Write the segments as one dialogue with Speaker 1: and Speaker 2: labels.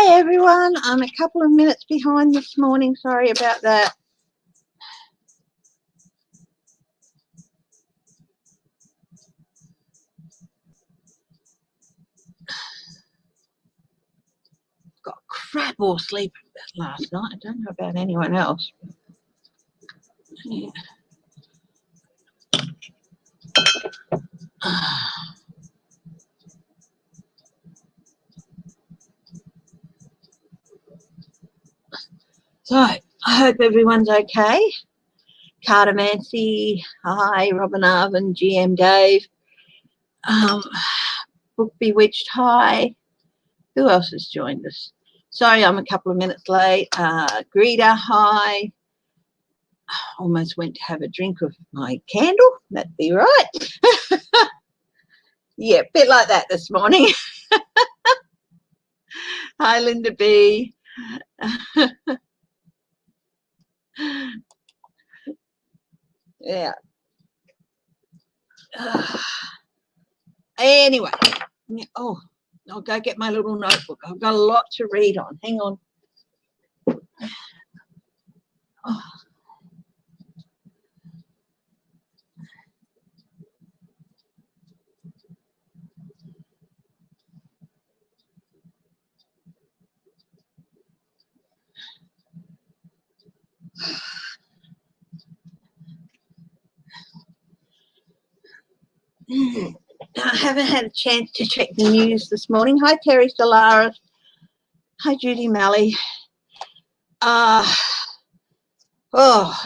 Speaker 1: Hi everyone, I'm a couple of minutes behind this morning. Sorry about that. Got crap all sleep last night. I don't know about anyone else. Yeah. So I hope everyone's okay. Cartomancy, hi, Robin Arvin, GM Dave, Book Bewitched, hi. Who else has joined us? Sorry, I'm a couple of minutes late. Greeta, hi. Almost went to have a drink of my candle. That'd be right. Yeah, a bit like that this morning. Hi, Linda B. Yeah. Anyway, oh, I'll go get my little notebook. I've got a lot to read on. Hang on. Oh. I haven't had a chance to check the news this morning. Hi, Terry Solaris. Hi, Judy Malley. Oh,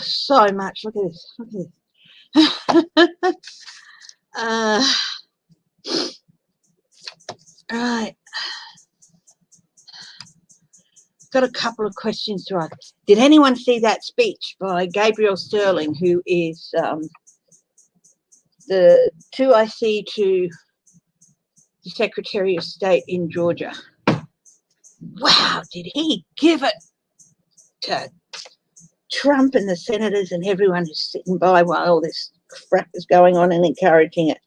Speaker 1: so much. Look at this. Look at this. Right. Got a couple of questions to ask. Did anyone see that speech by Gabriel Sterling, who is the 2IC to the Secretary of State in Georgia? Wow, did he give it to Trump and the senators and everyone who's sitting by while all this crap is going on and encouraging it?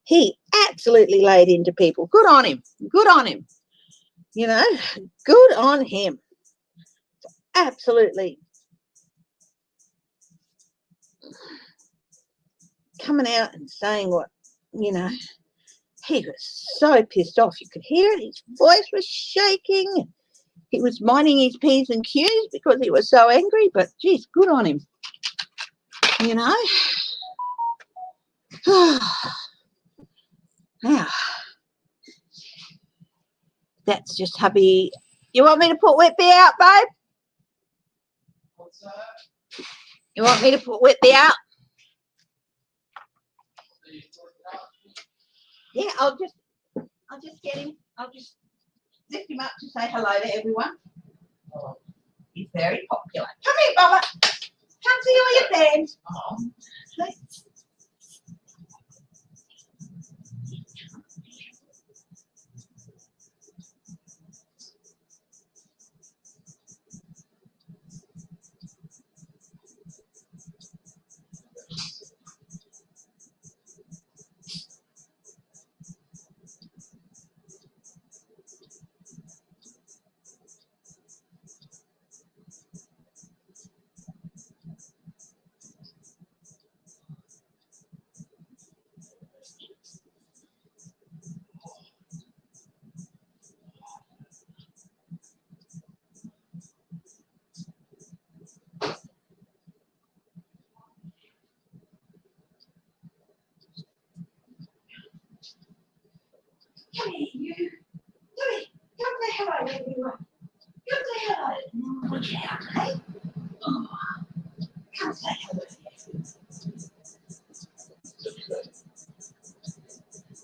Speaker 1: He absolutely laid into people. Good on him. Good on him. You know, good on him. Absolutely coming out and saying what, you know, he was so pissed off. You could hear it. His voice was shaking. He was minding his P's and Q's because he was so angry, but geez, good on him. You know? Now, that's just hubby. You want me to put Whitby out, babe?
Speaker 2: What's that?
Speaker 1: You want me to put Whitby out? Yeah, I'll just get him. I'll just lift him up to say hello to everyone. Oh, he's very popular. Come here, Bubba. Come see all your fans. Come here, you. Come here. Come say hello to everyone. Come say hello. Watch out, hey? Oh, come say hello to everyone.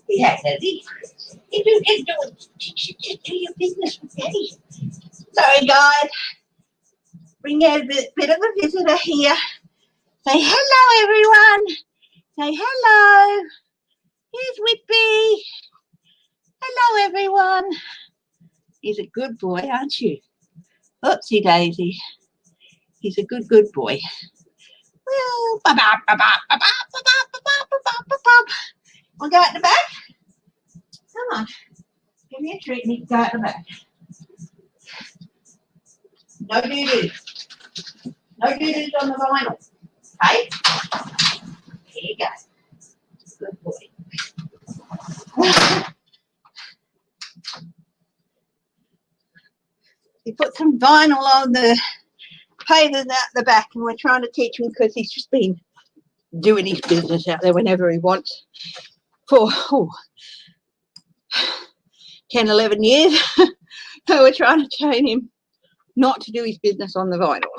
Speaker 1: He has he? You do your business with Daddy. Sorry, guys. Bring out a bit of a visitor here. Say hello, everyone. Say hello. Here's Whitby. Hello, everyone. He's a good boy, aren't you? Oopsie daisy. He's a good boy. Well, we'll go out the back. Come on. Give me a treat and you can go out the back. No doo-doo. No doo-doos on the vinyl. Okay? There you go. Good boy. You put some vinyl on the pavers out the back, and we're trying to teach him because he's just been doing his business out there whenever he wants for 10, 11 years. So we're trying to train him not to do his business on the vinyl.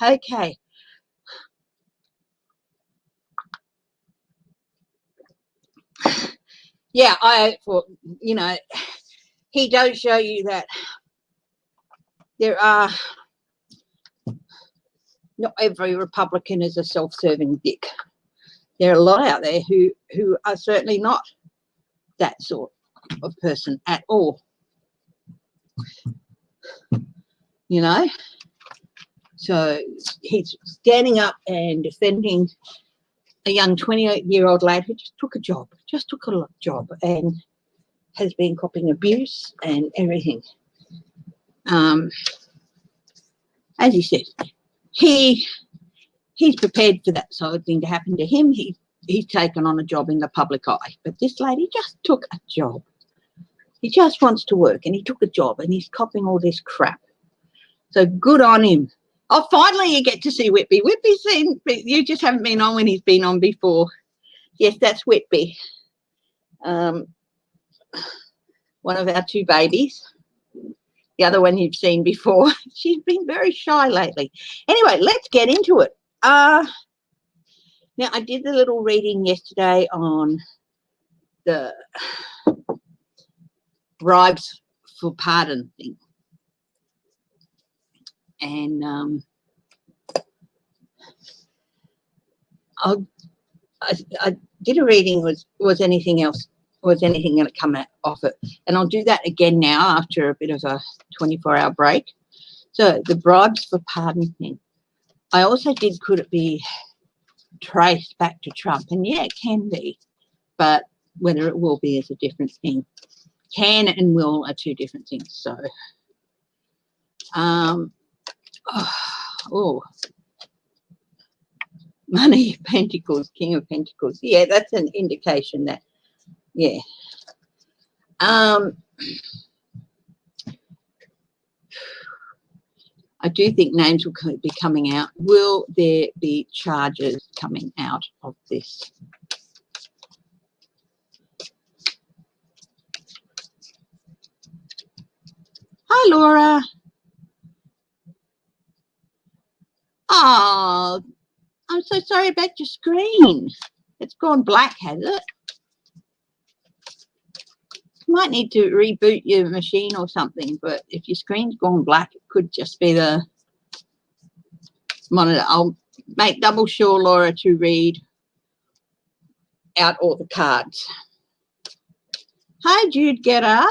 Speaker 1: Okay. Yeah, I thought, you know, he does show you that there are, not every Republican is a self-serving dick. There are a lot out there who are certainly not that sort of person at all. You know? So he's standing up and defending a young 28-year-old lad who just took a job, and has been copping abuse and everything. As he said, he's prepared for that sort of thing to happen to him. He's taken on a job in the public eye. But this lady just took a job. He just wants to work, and he took a job, and he's copping all this crap. So good on him. Oh, finally you get to see Whitby. Whitby's seen, you just haven't been on when he's been on before. Yes, that's Whitby. One of our two babies. The other one you've seen before. She's been very shy lately. Anyway, let's get into it. Now, I did the little reading yesterday on the bribes for pardon thing. And I did a reading, was anything else, was anything going to come off it? And I'll do that again now after a bit of a 24-hour break. So the bribes for pardon thing. I also did, could it be traced back to Trump? And yeah, it can be, but whether it will be is a different thing. Can and will are two different things. So, Money, Pentacles, King of Pentacles. Yeah, that's an indication that, yeah. I do think names will be coming out. Will there be charges coming out of this? Hi, Laura. Oh, I'm so sorry about your screen. It's gone black, has it? You might need to reboot your machine or something, but if your screen's gone black, it could just be the monitor. I'll make double sure, Laura, to read out all the cards. Hi, Jude Gerard.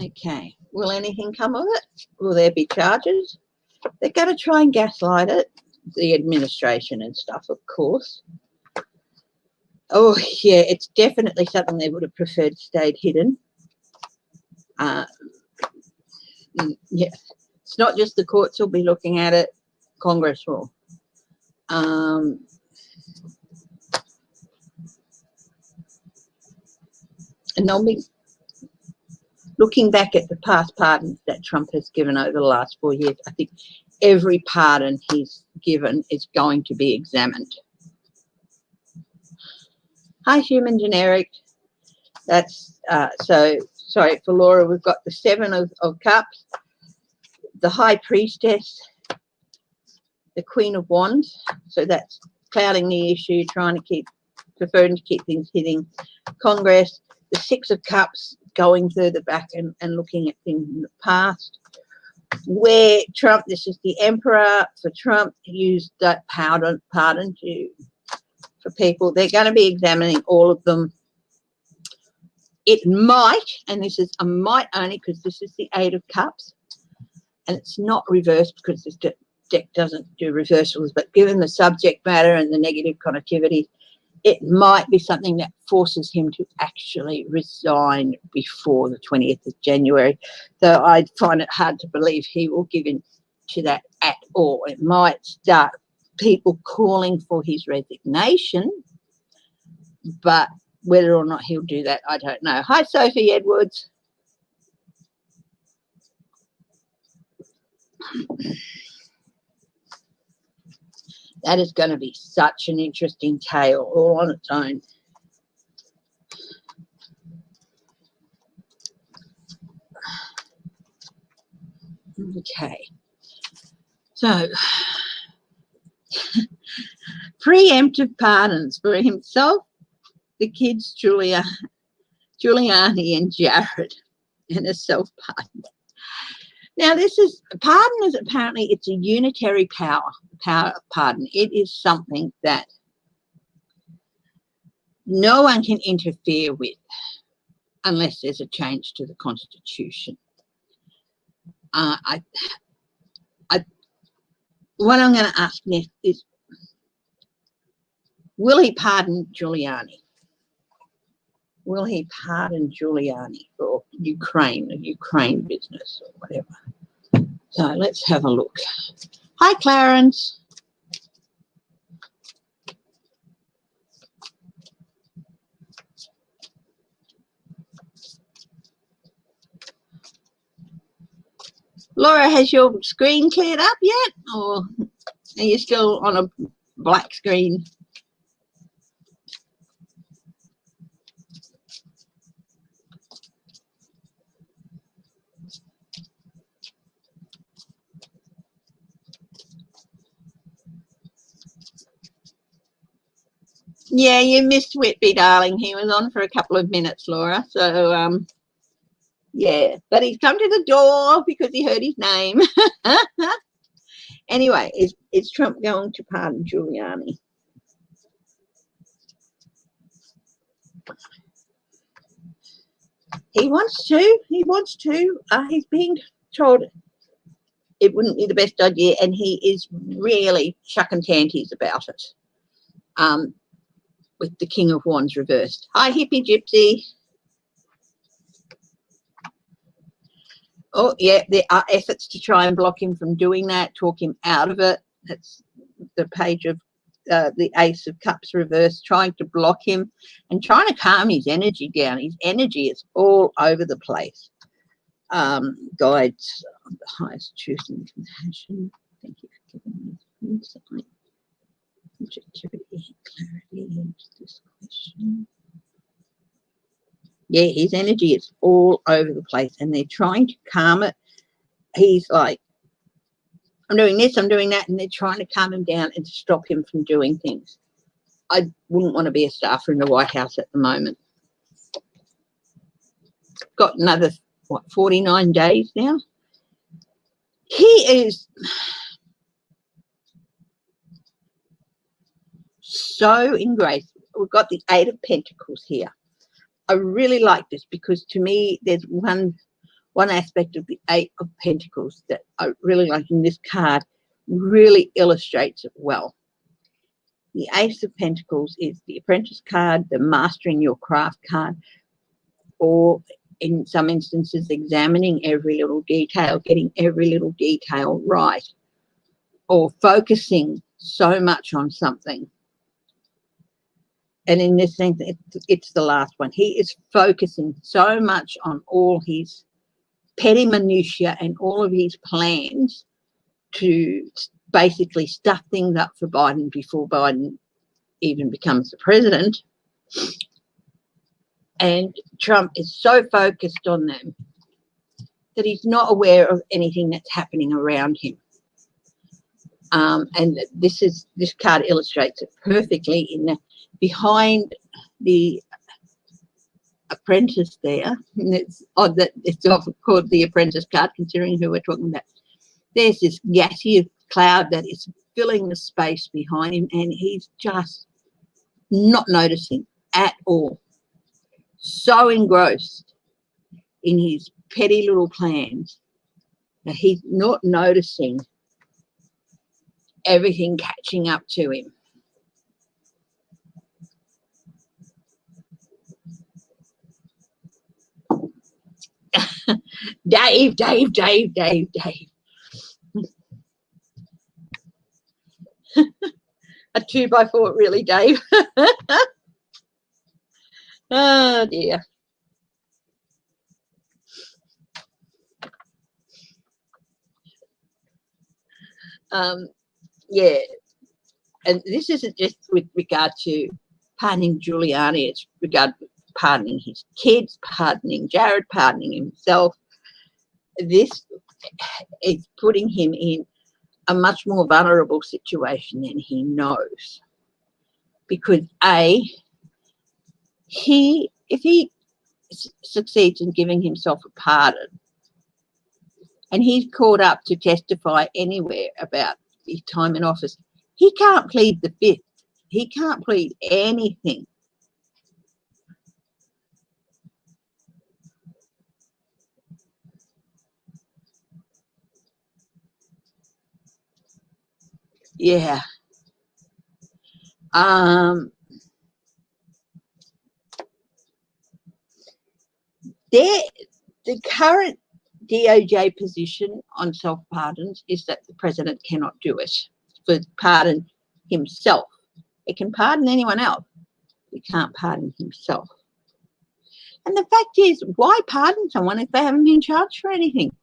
Speaker 1: Okay, will anything come of it? Will there be charges? They're going to try and gaslight it, the administration and stuff, of course. Oh, yeah, it's definitely something they would have preferred stayed hidden. Yeah, it's not just the courts will be looking at it, Congress will. And they'll be looking back at the past pardons that Trump has given over the last 4 years. I think every pardon he's given is going to be examined. Hi, Human Generic. That's so sorry for Laura. We've got the Seven of Cups, the High Priestess, the Queen of Wands. So that's clouding the issue, preferring to keep things hitting Congress. The Six of Cups, going further back and looking at things in the past. Where Trump, this is the Emperor, for Trump used that pardon for people. They're going to be examining all of them. It might, and this is a might only because this is the Eight of Cups, and it's not reversed because this deck doesn't do reversals, but given the subject matter and the negative connectivity, it might be something that forces him to actually resign before the 20th of January. So I find it hard to believe he will give in to that at all. It might start people calling for his resignation, but whether or not he'll do that, I don't know. Hi, Sophie Edwards. That is going to be such an interesting tale all on its own. Okay. So, preemptive pardons for himself, the kids, Giuliani and Jared, and a self-pardon. Now, pardon is apparently, it's a unitary power of pardon. It is something that no one can interfere with unless there's a change to the Constitution. What I'm going to ask next is, will he pardon Giuliani? Will he pardon Giuliani for Ukraine business or whatever? So let's have a look. Hi, Clarence. Laura, has your screen cleared up yet, or are you still on a black screen? Yeah, you missed Whitby, darling. He was on for a couple of minutes, Laura. So, yeah, but he's come to the door because he heard his name. Anyway, is Trump going to pardon Giuliani? He wants to. He wants to. He's being told it wouldn't be the best idea, and he is really chucking tanties about it. With the King of Wands reversed. Hi, hippie gypsy. Oh, yeah, there are efforts to try and block him from doing that, talk him out of it. That's the page of the Ace of Cups reversed, trying to block him and trying to calm his energy down. His energy is all over the place. Guides of the highest truth and compassion. Thank you for giving me insight, objectivity, clarity into this question. Yeah, his energy is all over the place and they're trying to calm it. He's like, I'm doing this, I'm doing that, and they're trying to calm him down and stop him from doing things. I wouldn't want to be a staffer in the White House at the moment. Got another, 49 days now? He is so engrossed. We've got the Eight of Pentacles here. I really like this because to me there's one aspect of the Eight of Pentacles that I really like in this card, really illustrates it well. The Ace of Pentacles is the Apprentice card, the Mastering Your Craft card, or in some instances examining every little detail, getting every little detail right, or focusing so much on something. And in this sense, it's the last one. He is focusing so much on all his petty minutiae and all of his plans to basically stuff things up for Biden before Biden even becomes the president. And Trump is so focused on them that he's not aware of anything that's happening around him. And this card illustrates it perfectly in that behind the Apprentice there, and it's odd that it's often called the Apprentice card considering who we're talking about. There's this gaseous cloud that is filling the space behind him and he's just not noticing at all. So engrossed in his petty little plans that he's not noticing everything catching up to him. Dave, Dave, Dave, Dave, Dave. A 2x4, really, Dave? Oh, dear. Yeah, and this isn't just with regard to pardoning Giuliani, it's regard to pardoning his kids, pardoning Jared, pardoning himself. This is putting him in a much more vulnerable situation than he knows. Because if he succeeds in giving himself a pardon, and he's called up to testify anywhere about his time in office, he can't plead the fifth. He can't plead anything. Yeah. The current DOJ position on self-pardons is that the president cannot do it for pardon himself. It can pardon anyone else. He can't pardon himself. And the fact is, why pardon someone if they haven't been charged for anything?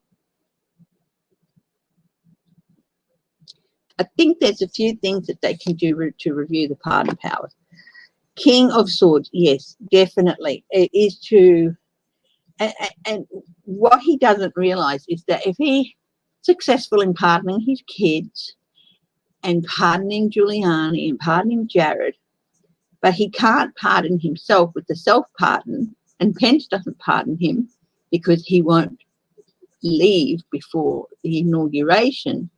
Speaker 1: I think there's a few things that they can do to review the pardon powers. King of Swords, yes, definitely. It is to, and what he doesn't realise is that if he's successful in pardoning his kids and pardoning Giuliani and pardoning Jared, but he can't pardon himself with the self-pardon, and Pence doesn't pardon him because he won't leave before the inauguration,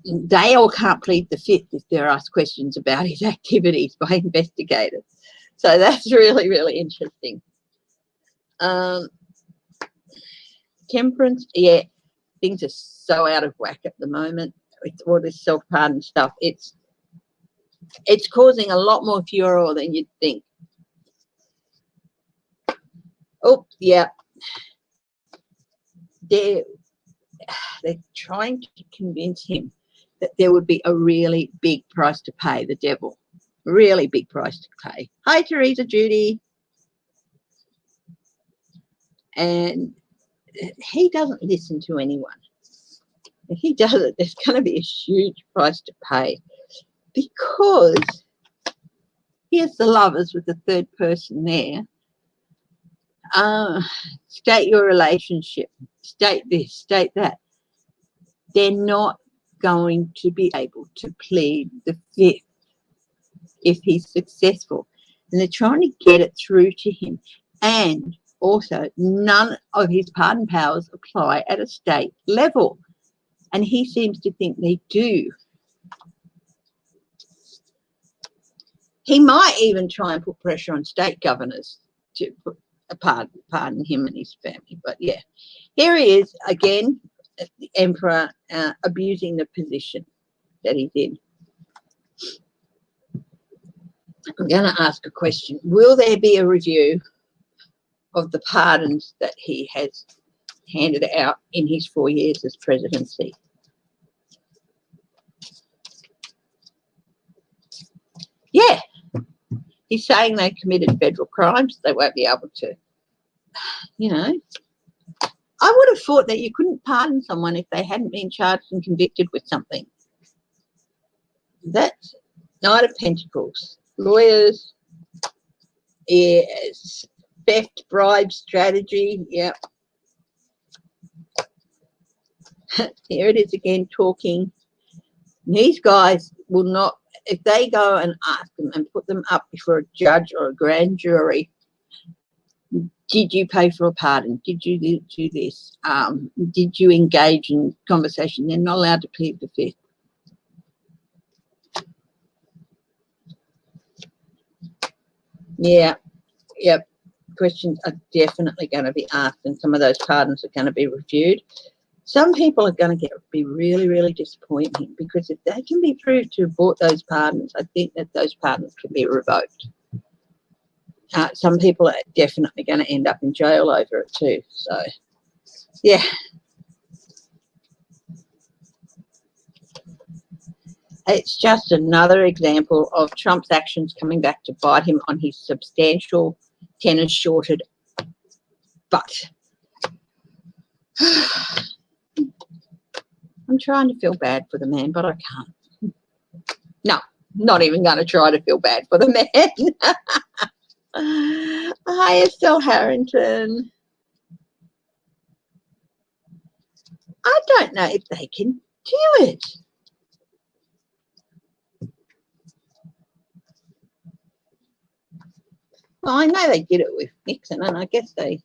Speaker 1: they all can't plead the fifth if they're asked questions about his activities by investigators. So that's really, really interesting. Temperance, yeah, things are so out of whack at the moment with all this self-pardon stuff. It's causing a lot more furor than you'd think. Oh, yeah. They're trying to convince him that there would be a really big price to pay, the devil. Really big price to pay. Hi, Teresa Judy. And he doesn't listen to anyone. If he does it, there's going to be a huge price to pay because here's the lovers with the third person there. State your relationship. State this, state that. They're not going to be able to plead the fifth if he's successful. And they're trying to get it through to him. And also, none of his pardon powers apply at a state level. And he seems to think they do. He might even try and put pressure on state governors to pardon him and his family. But yeah, here he is again, the emperor abusing the position that he's in. I'm going to ask a question. Will there be a review of the pardons that he has handed out in his 4 years as presidency? Yeah. He's saying they committed federal crimes. They won't be able to, you know. I would have thought that you couldn't pardon someone if they hadn't been charged and convicted with something. That's Knight of Pentacles. Lawyers, yes. Theft, bribe, strategy, yep. Here it is again talking. These guys will not, if they go and ask them and put them up before a judge or a grand jury, did you pay for a pardon? Did you do this? Did you engage in conversation? They're not allowed to plead the fifth. Yeah, yep. Questions are definitely going to be asked, and some of those pardons are going to be reviewed. Some people are going to be really, really disappointing because if they can be proved to have bought those pardons, I think that those pardons can be revoked. some people are definitely going to end up in jail over it too. So, yeah. It's just another example of Trump's actions coming back to bite him on his substantial tennis-shorted butt. I'm trying to feel bad for the man, but I can't. No, not even going to try to feel bad for the man. Hi, Estelle Harrington. I don't know if they can do it. Well, I know they did it with Nixon, and I guess they...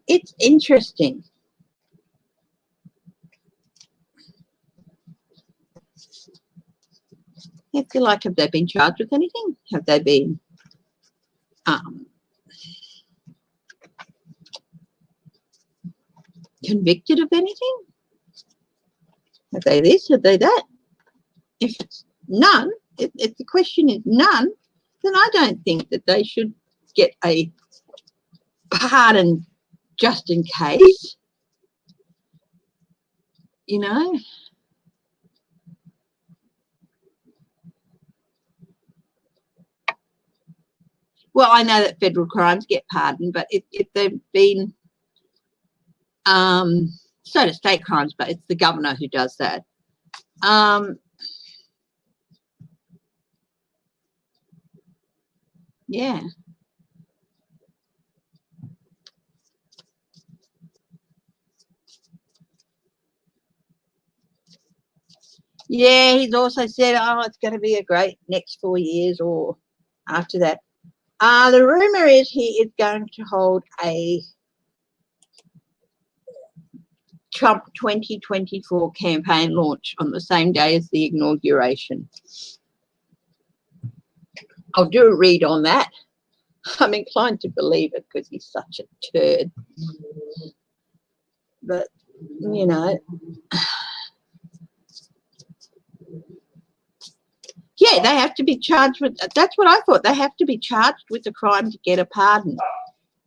Speaker 1: It's interesting. I feel like, have they been charged with anything? Have they been convicted of anything? Have they this? Have they that? If it's none, if the question is none, then I don't think that they should get a pardon just in case, you know. Well, I know that federal crimes get pardoned, but if they've been, so do state crimes, but it's the governor who does that. Yeah. Yeah, he's also said, oh, it's going to be a great next 4 years or after that. The rumour is he is going to hold a Trump 2024 campaign launch on the same day as the inauguration. I'll do a read on that. I'm inclined to believe it because he's such a turd. But, you know... Yeah, they have to be charged with, that's what I thought, they have to be charged with a crime to get a pardon.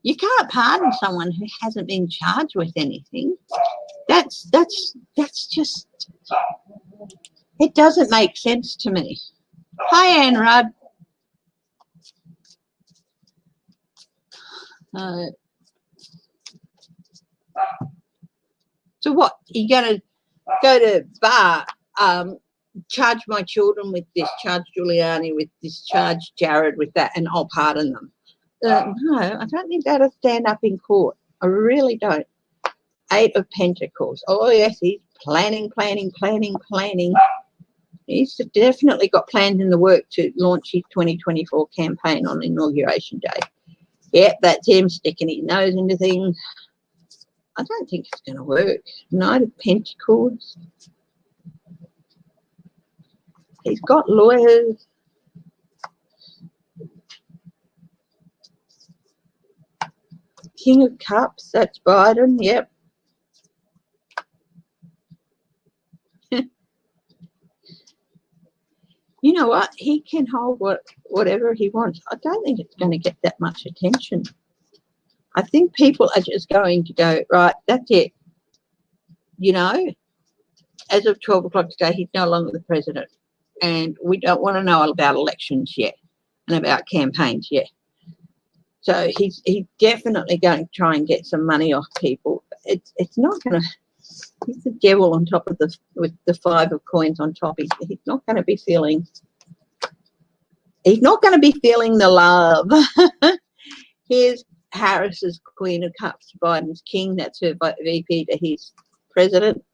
Speaker 1: You can't pardon someone who hasn't been charged with anything. That's just, it doesn't make sense to me. Hi, Anne Rudd. So what, you're going to go to bar, charge my children with this, charge Giuliani with this, charge Jared with that, and I'll pardon them. No, I don't think that'll stand up in court. I really don't. 8 of Pentacles. Oh, yes, he's planning. He's definitely got plans in the work to launch his 2024 campaign on Inauguration Day. Yep, that's him sticking his nose into things. I don't think it's going to work. 9 of Pentacles. He's got lawyers. King of Cups, that's Biden, yep. You know what? He can hold whatever he wants. I don't think it's going to get that much attention. I think people are just going to go, right, that's it. You know, as of 12 o'clock today, he's no longer the president. And we don't want to know about elections yet and about campaigns yet. So he's definitely going to try and get some money off people. It's not going to. He's the devil on top of with the 5 of coins on top. He's not going to be feeling. He's not going to be feeling the love. Here's Harris's Queen of Cups, Biden's King. That's her VP to his president.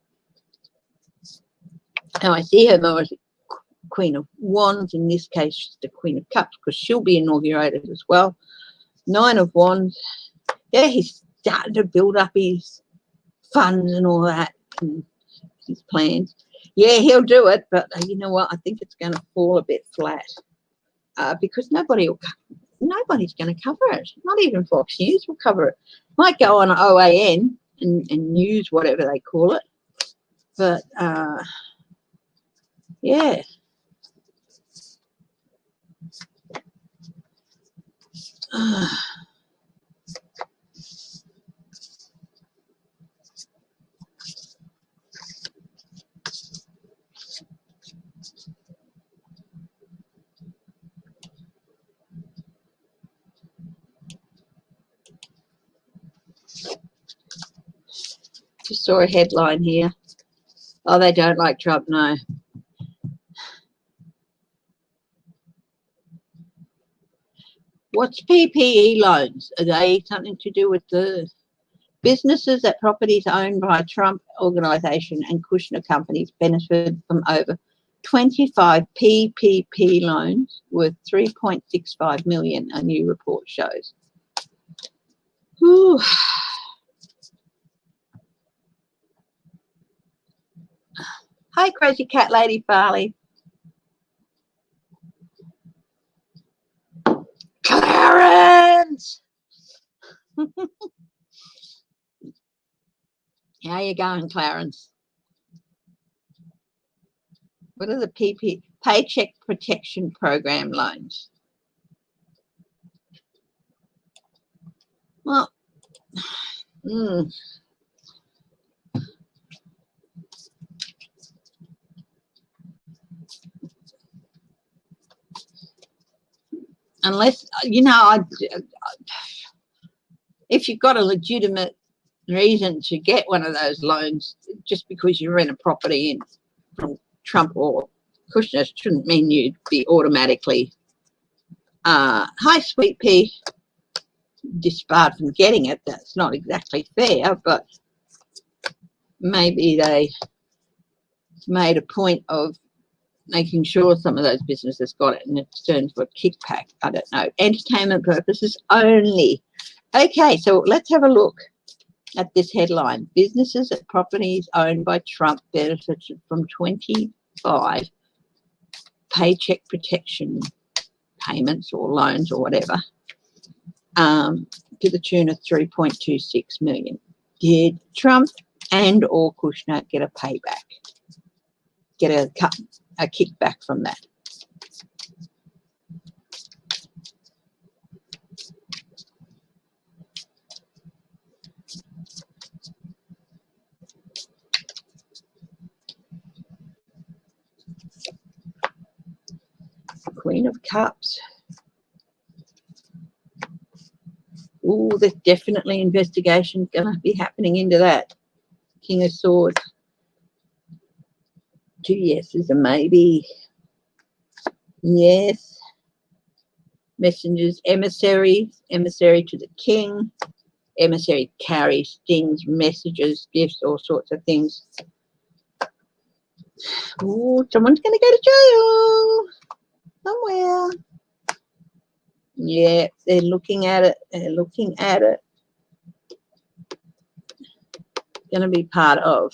Speaker 1: Now I see her more as Queen of Wands. In this case, she's the Queen of Cups because she'll be inaugurated as well. 9 of Wands. Yeah, he's starting to build up his funds and all that, and his plans. Yeah, he'll do it, but you know what? I think it's going to fall a bit flat because nobody's going to cover it. Not even Fox News will cover it. Might go on OAN and news, whatever they call it, But yeah. Just saw a headline here. Oh, they don't like Trump, no. What's PPE loans? Are they something to do with the businesses that properties owned by Trump Organization and Kushner companies benefit from over 25 PPP loans worth $3.65 million, a new report shows. Whew. Hi, Crazy Cat Lady Farley. Clarence! How you going, Clarence? What are the Paycheck Protection Program loans? Well, unless, you know, if you've got a legitimate reason to get one of those loans, just because you rent a property from Trump or Kushner shouldn't mean you'd be automatically, hi, Sweet Pea, disbarred from getting it. That's not exactly fair, but maybe they made a point of making sure some of those businesses got it in exchange for a kickback. I don't know. Entertainment purposes only. Okay, so let's have a look at this headline. Businesses and properties owned by Trump benefited from 25 paycheck protection payments or loans or whatever, to the tune of $3.26 million. Did Trump and or Kushner get a payback? Get a kickback from that? Queen of Cups. Oh, there's definitely investigation going to be happening into that. King of Swords. 2 yeses, a maybe. Yes. Messengers, emissary to the king. Emissary carries things, messages, gifts, all sorts of things. Oh, someone's going to go to jail somewhere. Yeah, they're looking at it. They're looking at it. Going to be part of,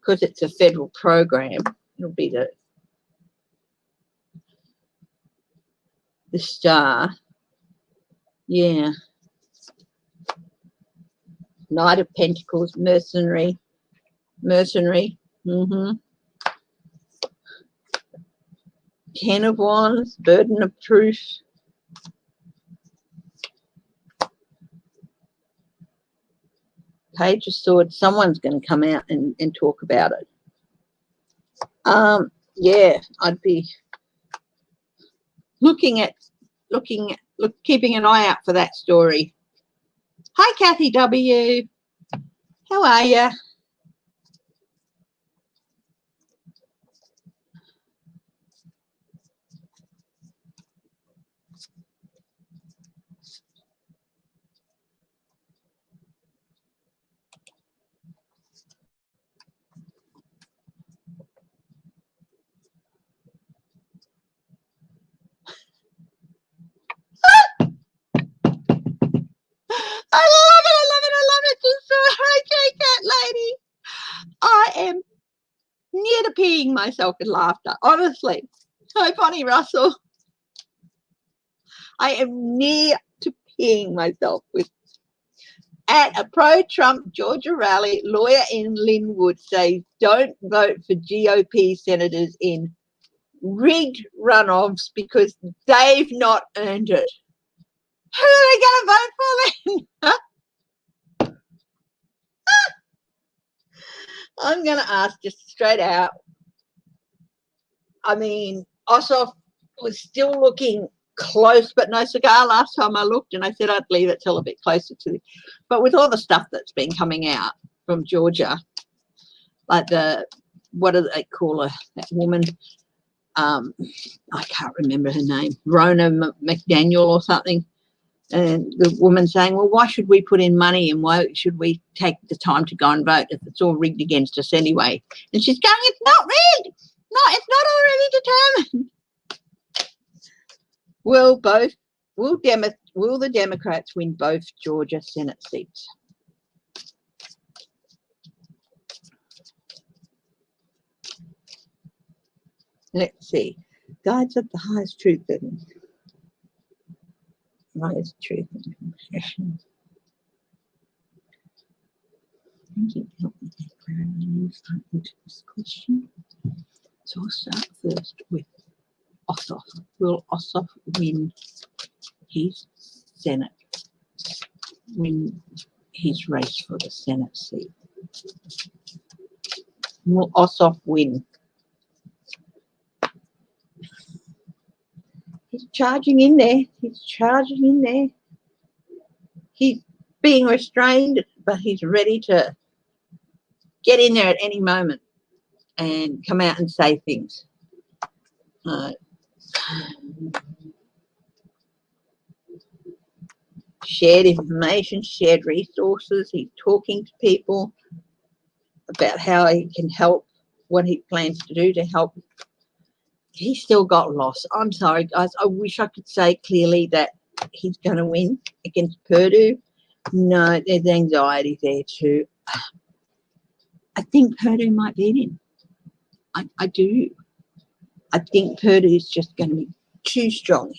Speaker 1: because it's a federal program, it'll be the star. Yeah. Knight of Pentacles, mercenary. Mm-hmm. Ten of Wands, burden of proof. Page of Swords, someone's going to come out and talk about it. Yeah, I'd be keeping an eye out for that story. Hi, Kathy W. How are you? I love it. Just so okay, cat lady. I am near to peeing myself with laughter, honestly. Hi, Bonnie Russell. I am near to peeing myself with At a pro-Trump Georgia rally, lawyer in Linwood says don't vote for GOP senators in rigged runoffs because they've not earned it. Who are they going to vote for then? I'm going to ask just straight out. I mean, Ossoff was still looking close, but no cigar last time I looked, and I said I'd leave it till a bit closer to the. But with all the stuff that's been coming out from Georgia, like what do they call her? That woman, I can't remember her name, Rona McDaniel or something. And the woman saying, well, why should we put in money and why should we take the time to go and vote if it's all rigged against us anyway? And she's going, it's not rigged. No, it's not already determined. Will the Democrats win both Georgia Senate seats? Let's see. Guides of the highest truth and compassion. Thank you for helping me clarify into this question. So I'll start first with Ossoff. Will Ossoff win his Senate? Win his race for the Senate seat? Will Ossoff win? He's charging in there. He's charging in there. He's being restrained, but he's ready to get in there at any moment and come out and say things. Shared information, shared resources. He's talking to people about how he can help, what he plans to do to help. He's still got lost. I'm sorry, guys. I wish I could say clearly that he's going to win against Perdue. No, there's anxiety there too. I think Perdue might beat him. I do. I think Perdue's just going to be too strong.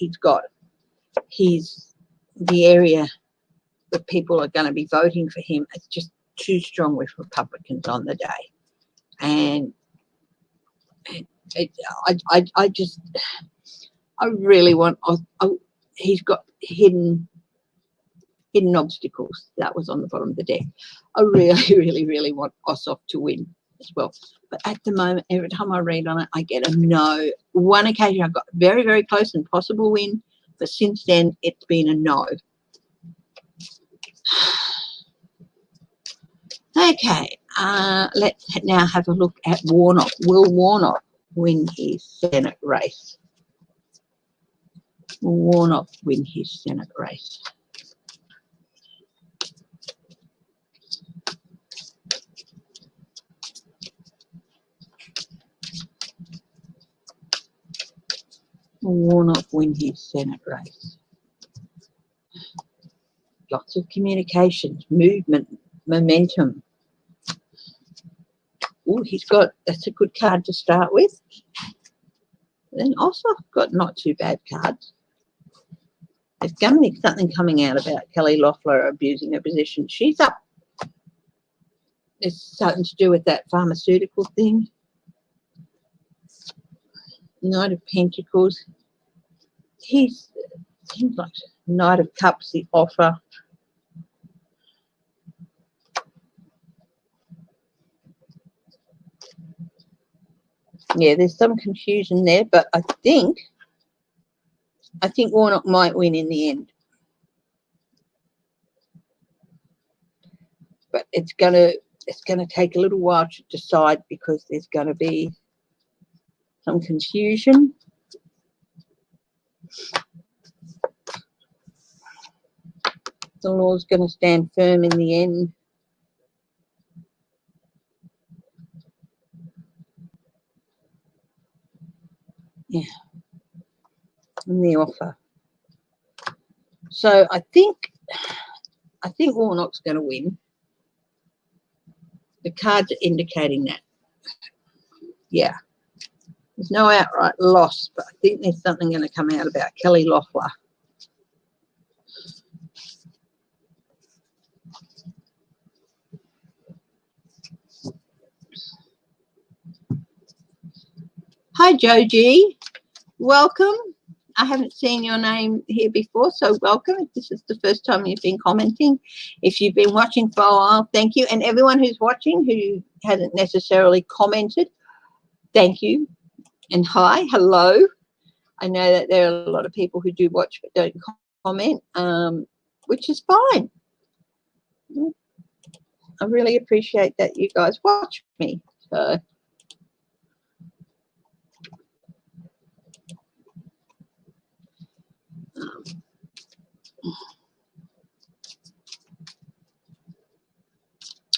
Speaker 1: The area that people are going to be voting for him. It's just too strong with Republicans on the day. And I really want, he's got hidden obstacles. That was on the bottom of the deck. I really, really, really want Ossoff to win as well. But at the moment, every time I read on it, I get a no. One occasion I got very, very close and possible win, but since then it's been a no. Okay, let's now have a look at Warnock. Will Warnock win his Senate race? Will Warnock win his Senate race? Will Warnock win his Senate race? Lots of communications, movement, momentum. Oh, that's a good card to start with. Then also got not too bad cards. There's going to be something coming out about Kelly Loeffler abusing her position. She's up. It's something to do with that pharmaceutical thing. Knight of Pentacles. Seems like Knight of Cups, the offer. Yeah, there's some confusion there, but I think Warnock might win in the end. But it's gonna take a little while to decide because there's gonna be some confusion. The law's gonna stand firm in the end. Yeah. And the offer. So I think Warnock's going to win. The cards are indicating that. Yeah. There's no outright loss, but I think there's something going to come out about Kelly Loeffler. Hi, Joji. Welcome. I haven't seen your name here before, so welcome. If this is the first time you've been commenting, if you've been watching for a while, thank you. And everyone who's watching who hasn't necessarily commented, thank you. And hi, hello. I know that there are a lot of people who do watch but don't comment, which is fine. I really appreciate that you guys watch me. So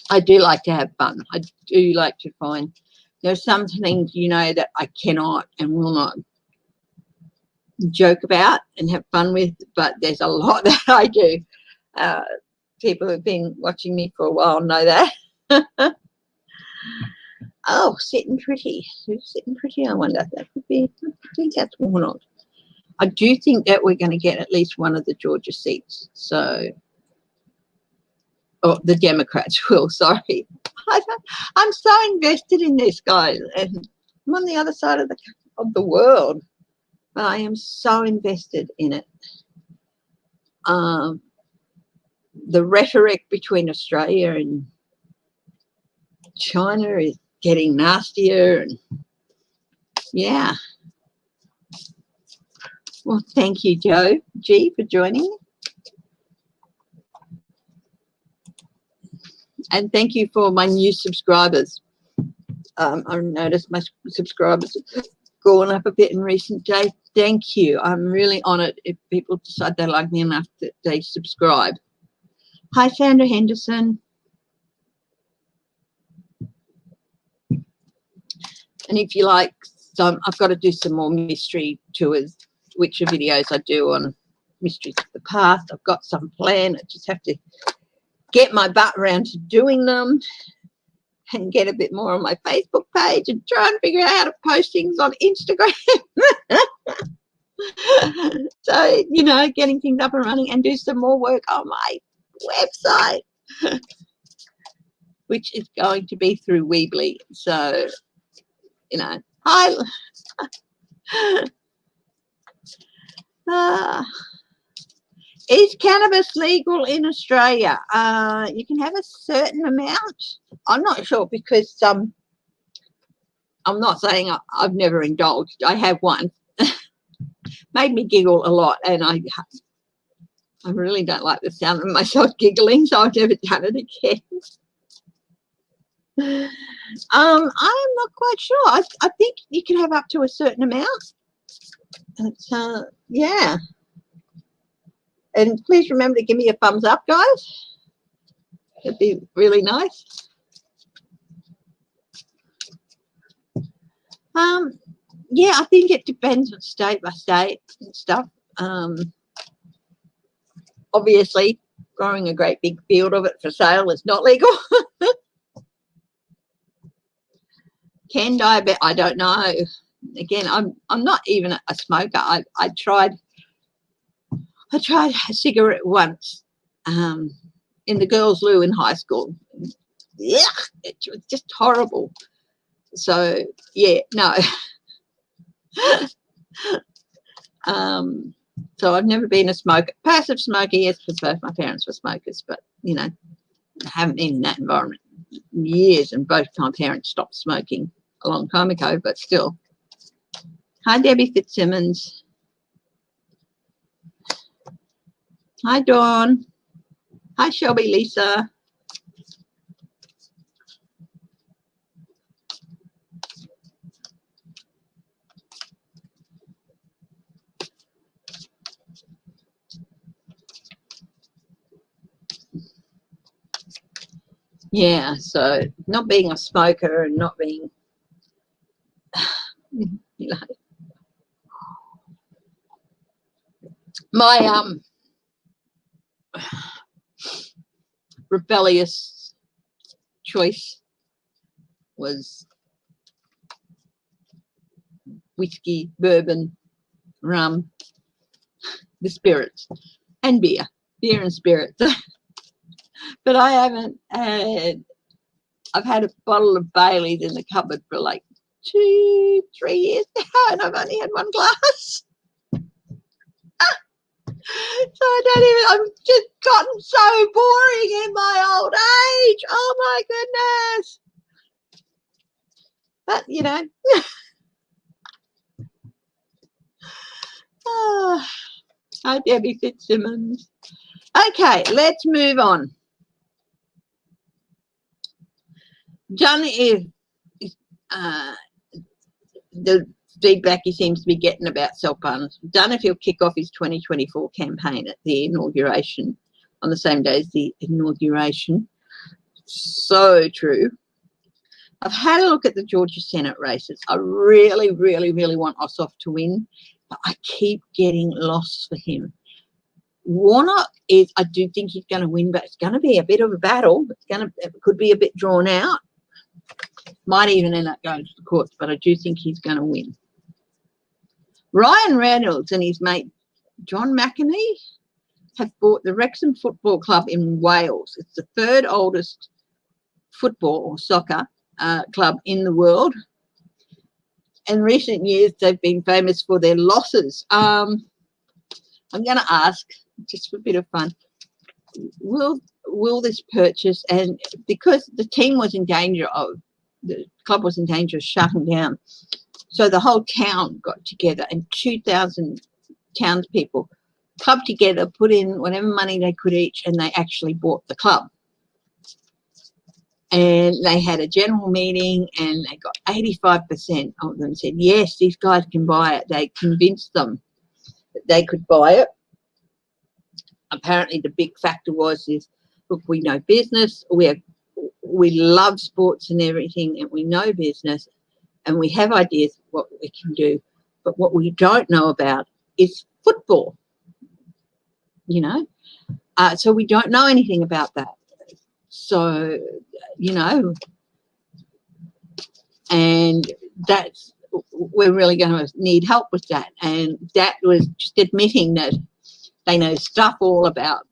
Speaker 1: I do like to have fun. I do like to find there's some things, you know, that I cannot and will not joke about and have fun with, but there's a lot that I do. People who've been watching me for a while know that. Oh, sitting pretty. Who's sitting pretty? I wonder. That could be, I think that's Warnock. I do think that we're going to get at least one of the Georgia seats. So, oh, the Democrats will, sorry. I'm so invested in this, guys. And I'm on the other side of the world. But I am so invested in it. The rhetoric between Australia and China is getting nastier. And yeah. Well, thank you, Joe G, for joining me. And thank you for my new subscribers. I've noticed my subscribers have gone up a bit in recent days. Thank you. I'm really honoured if people decide they like me enough that they subscribe. Hi, Sandra Henderson. And if you like, I've got to do some more mystery tours, which are videos I do on mysteries of the past. I've got some planned. I just have to get my butt around to doing them and get a bit more on my Facebook page and try and figure out how to post things on Instagram. So, you know, getting things up and running and do some more work on my website, which is going to be through Weebly. So, you know, hi. Is cannabis legal in Australia? You can have a certain amount. I'm not sure because I'm not saying I've never indulged. I have one. Made me giggle a lot, and I really don't like the sound of myself giggling, so I've never done it again. I'm not quite sure. I think you can have up to a certain amount. Yeah. And please remember to give me a thumbs up, guys. It'd be really nice. Yeah, I think it depends on state by state and stuff. Obviously, growing a great big field of it for sale is not legal. Can diabetes? I don't know. Again, I'm not even a smoker. I tried a cigarette once in the girls' loo in high school. Yeah, it was just horrible. So yeah, no. So I've never been a smoker. Passive smoker, yes, because both my parents were smokers, but you know, I haven't been in that environment in years, and both my parents stopped smoking a long time ago, but still. Hi, Debbie Fitzsimmons. Hi, Dawn. Hi, Shelby Lisa. Yeah, so not being a smoker and not being, you know, my rebellious choice was whiskey, bourbon, rum, the spirits, and beer and spirits. But I haven't had, I've had a bottle of Bailey's in the cupboard for like 2-3 years now, and I've only had one glass. So I've just gotten so boring in my old age. Oh my goodness. But, you know. Oh, Debbie Fitzsimmons. Okay, let's move on. John is the feedback he seems to be getting about self-partners. Don't know if he'll kick off his 2024 campaign at the inauguration, on the same day as the inauguration. So true. I've had a look at the Georgia Senate races. I really, really, really want Ossoff to win, but I keep getting lost for him. Warnock is, I do think he's going to win, but it's going to be a bit of a battle. It could be a bit drawn out. Might even end up going to the courts, but I do think he's going to win. Ryan Reynolds and his mate John McEnany have bought the Wrexham Football Club in Wales. It's the third oldest football or soccer club in the world. In recent years, they've been famous for their losses. I'm going to ask, just for a bit of fun, will this purchase, and because the team was in danger of, the club was in danger of shutting down, so the whole town got together and 2,000 townspeople clubbed together, put in whatever money they could each, and they actually bought the club. And they had a general meeting and they got 85% of them said, yes, these guys can buy it. They convinced them that they could buy it. Apparently the big factor was, look, we know business, we love sports and everything, and we know business, and we have ideas of what we can do, but what we don't know about is football, you know. So we don't know anything about that. So, you know, and we're really going to need help with that. And that was just admitting that they know stuff all about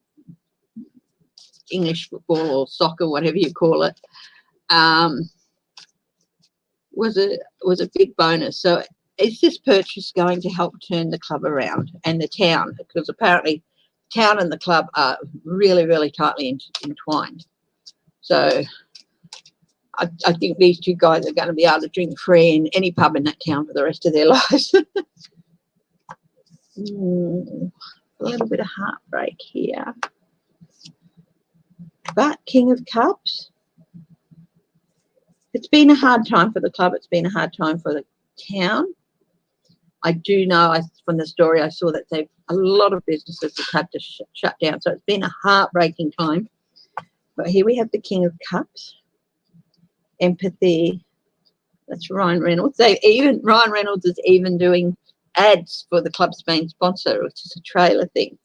Speaker 1: English football or soccer, whatever you call it, was a big bonus. So is this purchase going to help turn the club around and the town? Because apparently the town and the club are really, really tightly entwined. So I think these two guys are going to be able to drink free in any pub in that town for the rest of their lives. A little bit of heartbreak here. But King of Cups, it's been a hard time for the club. It's been a hard time for the town. I do know from the story I saw that a lot of businesses have had to shut down. So it's been a heartbreaking time. But here we have the King of Cups. Empathy. That's Ryan Reynolds. Ryan Reynolds is even doing ads for the club's main sponsor, which is a trailer thing.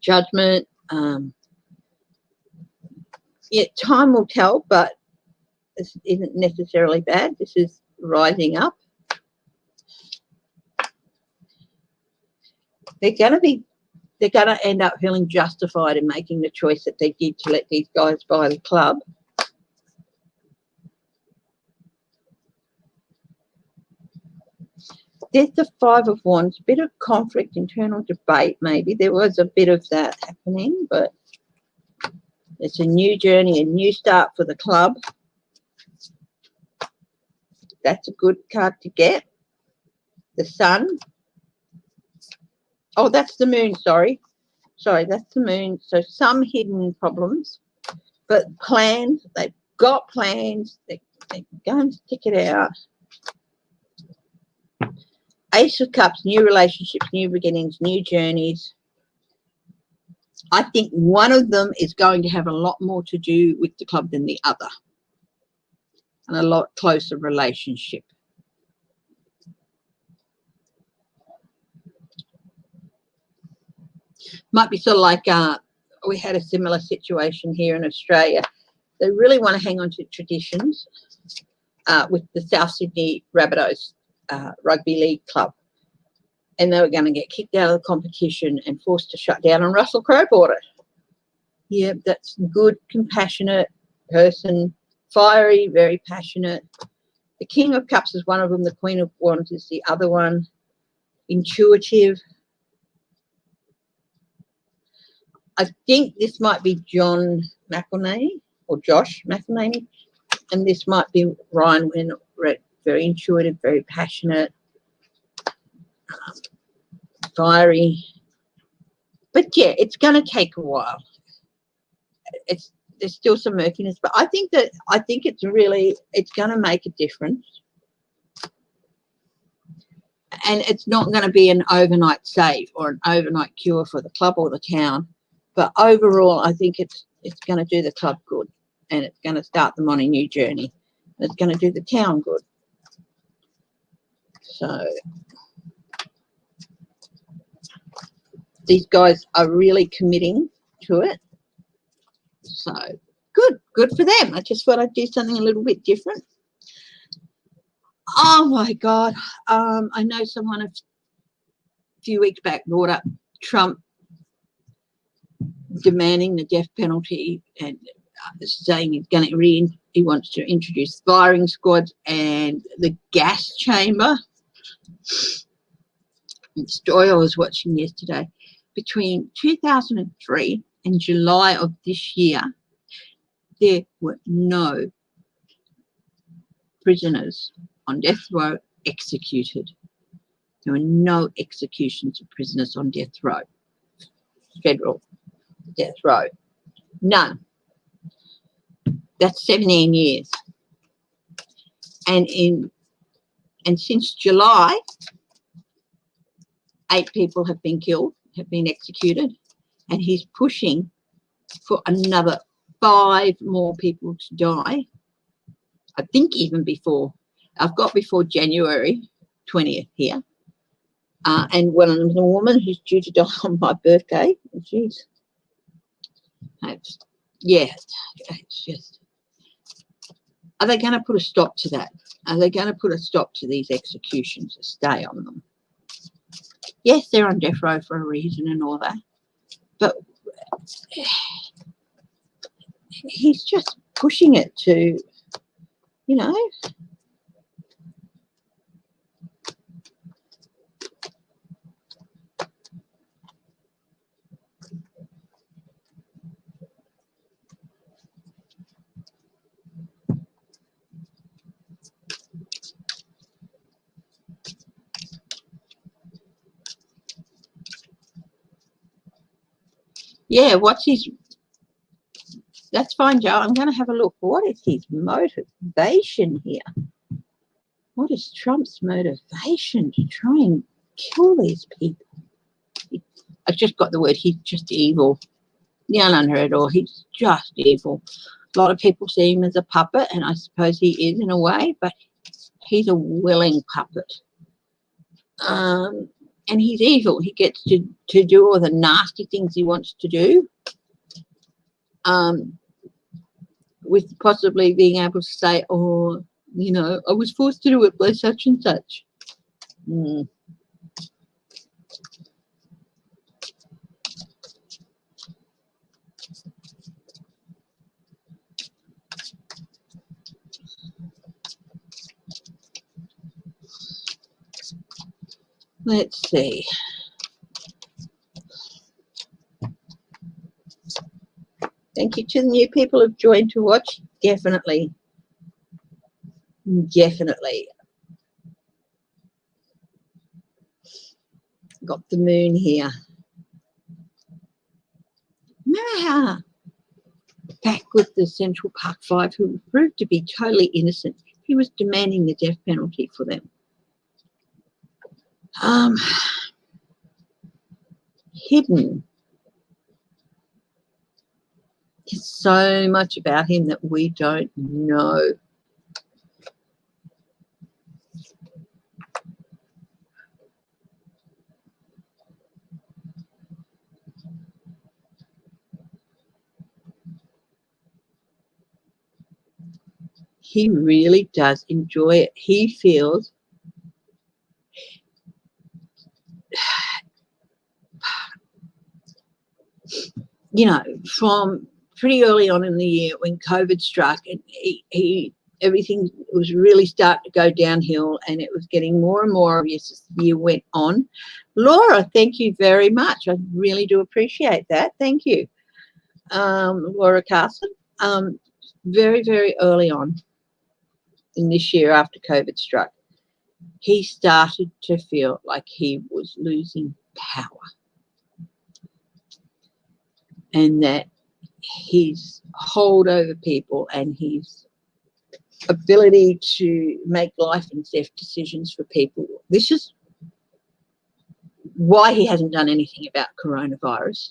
Speaker 1: Judgment. Yeah, time will tell, but this isn't necessarily bad. This is rising up. They're going to end up feeling justified in making the choice that they did to let these guys buy the club. There's the Five of Wands, bit of conflict, internal debate maybe. There was a bit of that happening, but it's a new journey, a new start for the club. That's a good card to get. The Sun. Oh, that's the Moon, sorry. Sorry, that's the Moon. So some hidden problems, but plans. They've got plans. They're going to stick it out. Ace of Cups, new relationships, new beginnings, new journeys. I think one of them is going to have a lot more to do with the club than the other, and a lot closer relationship. Might be sort of like we had a similar situation here in Australia. They really want to hang on to traditions with the South Sydney Rabbitohs Rugby League Club. And they were going to get kicked out of the competition and forced to shut down, and Russell Crowe bought it. Yeah, that's a good, compassionate person, fiery, very passionate. The King of Cups is one of them. The Queen of Wands is the other one. Intuitive. I think this might be John McElnany or Josh McElnany, and this might be Ryan when very intuitive, very passionate, fiery. But yeah, it's going to take a while. There's still some murkiness, but I think it's going to make a difference. And it's not going to be an overnight save or an overnight cure for the club or the town. But overall, I think it's going to do the club good, and it's going to start them on a new journey. And it's going to do the town good. So these guys are really committing to it. So good for them. I just thought I'd do something a little bit different. Oh my God. I know someone a few weeks back brought up Trump demanding the death penalty and saying he wants to introduce firing squads and the gas chamber. The story I was watching yesterday, between 2003 and July of this year, there were no prisoners on death row executed. There were no executions of prisoners on death row, federal death row. None. That's 17 years. And since July, 8 people have been killed, have been executed, and he's pushing for another 5 more people to die. I think even before. I've got before January 20th here. And one of them is a woman who's due to die on my birthday. Jeez. Yeah, it's just, are they going to put a stop to that? Are they going to put a stop to these executions, a stay on them? Yes, they're on death row for a reason and all that, but he's just pushing it to, you know. Yeah, that's fine, Joe. I'm going to have a look. What is his motivation here? What is Trump's motivation to try and kill these people? I've just got the word, he's just evil. Yeah, unheard or he's just evil. A lot of people see him as a puppet, and I suppose he is in a way, but he's a willing puppet. And he's evil. He gets to do all the nasty things he wants to do, with possibly being able to say, oh, you know, I was forced to do it by such and such. Let's see. Thank you to the new people who've joined to watch. Definitely. Got the moon here. Remember how back with the Central Park 5, who proved to be totally innocent, he was demanding the death penalty for them. Hidden. There's so much about him that we don't know. He really does enjoy it. He feels you know, from pretty early on in the year when COVID struck, and he everything was really starting to go downhill, and it was getting more and more obvious as the year went on. Laura, thank you very much. I really do appreciate that. Thank you, Laura Carson. Very, very early on in this year after COVID struck, he started to feel like he was losing power, and that his hold over people and his ability to make life and death decisions for people. This is why he hasn't done anything about coronavirus.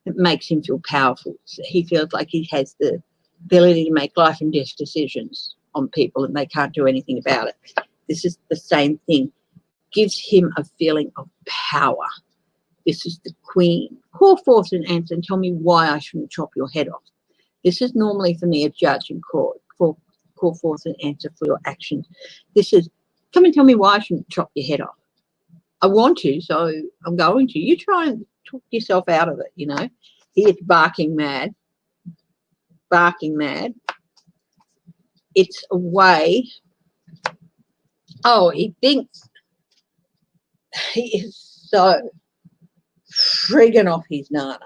Speaker 1: It makes him feel powerful. So he feels like he has the ability to make life and death decisions on people and they can't do anything about it. This is the same thing. Gives him a feeling of power. This is the Queen. Call forth an answer and tell me why I shouldn't chop your head off. This is normally for me a judge in court. Call forth an answer for your actions. This is, come and tell me why I shouldn't chop your head off. I want to, so I'm going to. You try and talk yourself out of it, you know. He is barking mad. Barking mad. It's a way. Oh, he thinks he is so friggin' off his nana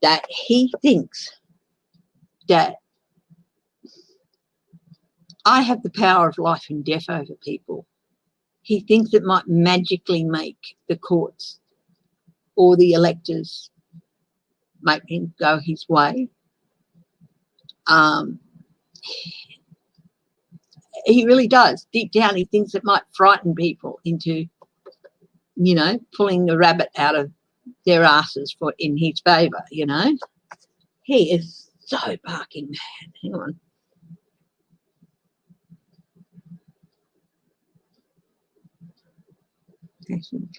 Speaker 1: that he thinks that I have the power of life and death over people. He thinks it might magically make the courts or the electors make him go his way. He really does. Deep down, he thinks it might frighten people into, you know, pulling the rabbit out of their asses for in his favour, you know. He is so barking mad. Hang on. Protection.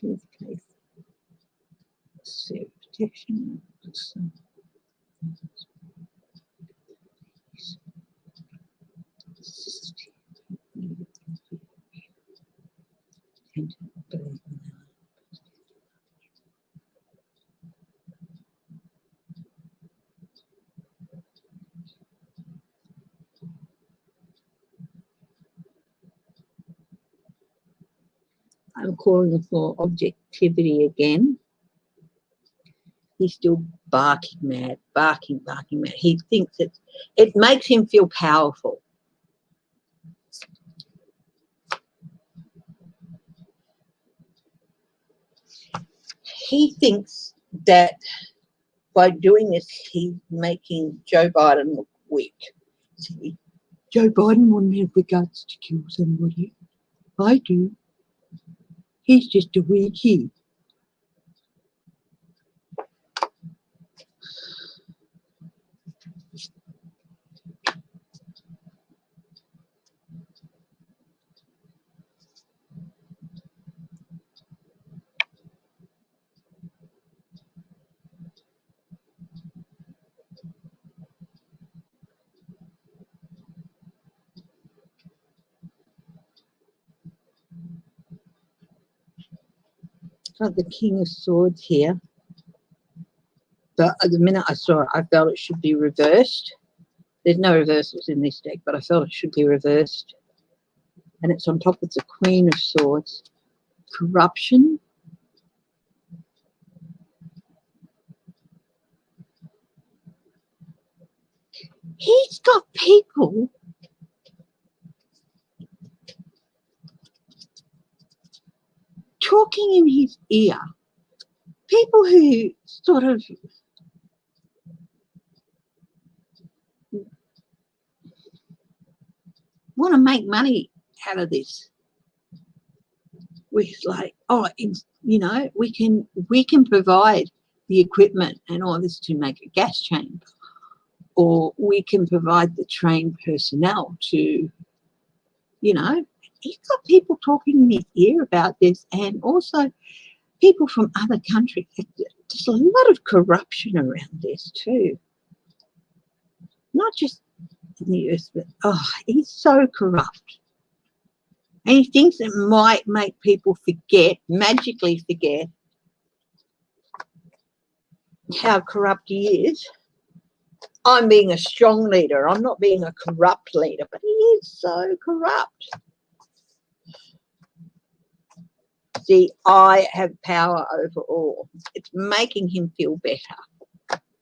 Speaker 1: I'm calling for objectivity again. He's still barking mad, barking mad. He thinks it makes him feel powerful. He thinks that by doing this, he's making Joe Biden look weak. See, Joe Biden wouldn't have the guts to kill somebody. I do. He's just a weak kid. Got the King of Swords here. But the minute I saw it, I felt it should be reversed. There's no reversals in this deck, but I felt it should be reversed. And it's on top of the Queen of Swords. Corruption. He's got people talking in his ear. People who sort of want to make money out of this. With like, oh, you know, we can provide the equipment and all this to make a gas chamber, or we can provide the trained personnel to, you know, he's got people talking in his ear about this, and also people from other countries. There's a lot of corruption around this too. Not just in the US, but he's so corrupt. And he thinks it might make people forget, magically forget, how corrupt he is. I'm being a strong leader. I'm not being a corrupt leader, but he is so corrupt. See, I have power over all. It's making him feel better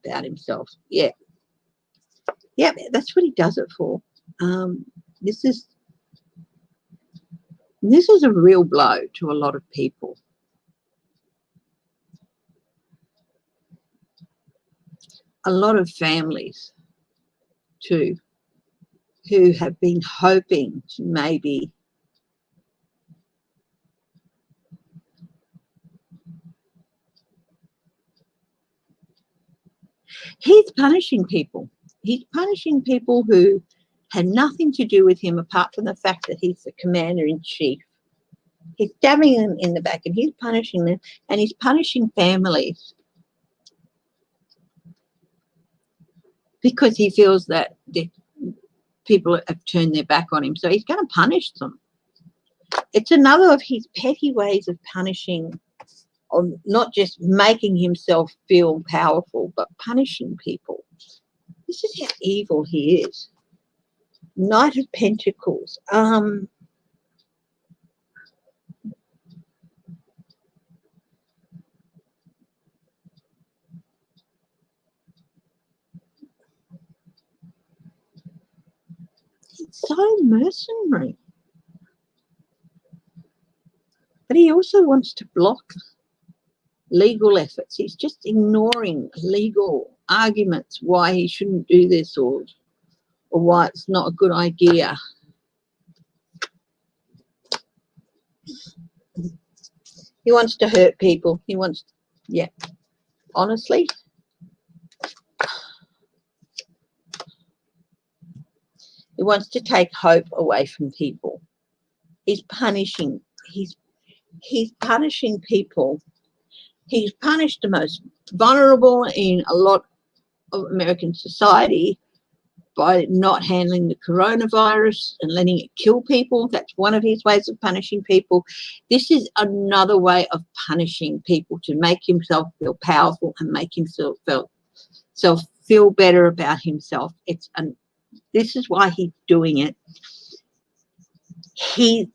Speaker 1: about himself. Yeah. Yeah, that's what he does it for. This is a real blow to a lot of people. A lot of families too, who have been hoping to maybe he's punishing people. He's punishing people who had nothing to do with him apart from the fact that he's the commander-in-chief. He's stabbing them in the back and he's punishing them, and he's punishing families because he feels that the people have turned their back on him. So he's going to punish them. It's another of his petty ways of punishing, of not just making himself feel powerful, but punishing people. This is how evil he is. Knight of Pentacles. He's so mercenary. But he also wants to block legal efforts. He's just ignoring legal arguments why he shouldn't do this or why it's not a good idea. He wants to hurt people. He wants, yeah, honestly. He wants to take hope away from people. He's punishing. He's punishing people. He's punished the most vulnerable in a lot of American society by not handling the coronavirus and letting it kill people. That's one of his ways of punishing people. This is another way of punishing people to make himself feel powerful and make himself feel better about himself. This is why he's doing it. He's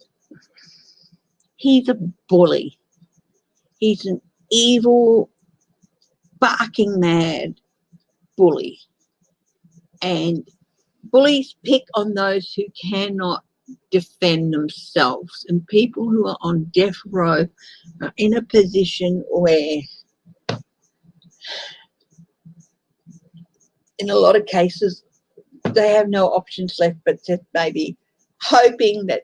Speaker 1: a bully. He's an evil, barking mad bully. And bullies pick on those who cannot defend themselves. And people who are on death row are in a position where, in a lot of cases, they have no options left but just maybe hoping that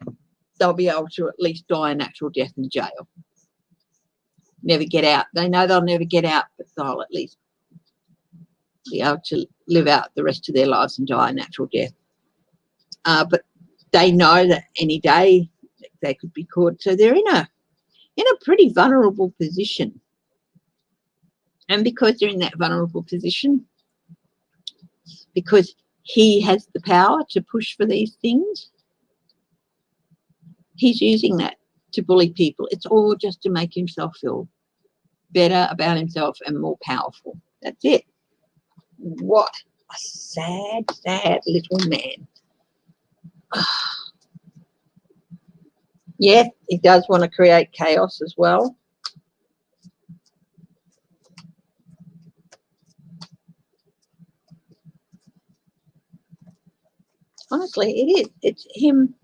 Speaker 1: they'll be able to at least die a natural death in jail. Never get out. They know they'll never get out, but they'll at least be able to live out the rest of their lives and die a natural death. But they know that any day they could be caught. So they're in a pretty vulnerable position. And because they're in that vulnerable position, because he has the power to push for these things, he's using that to bully people. It's all just to make himself feel better about himself and more powerful. That's it. What a sad, sad little man. Yeah, he does want to create chaos as well. Honestly, it is. It's him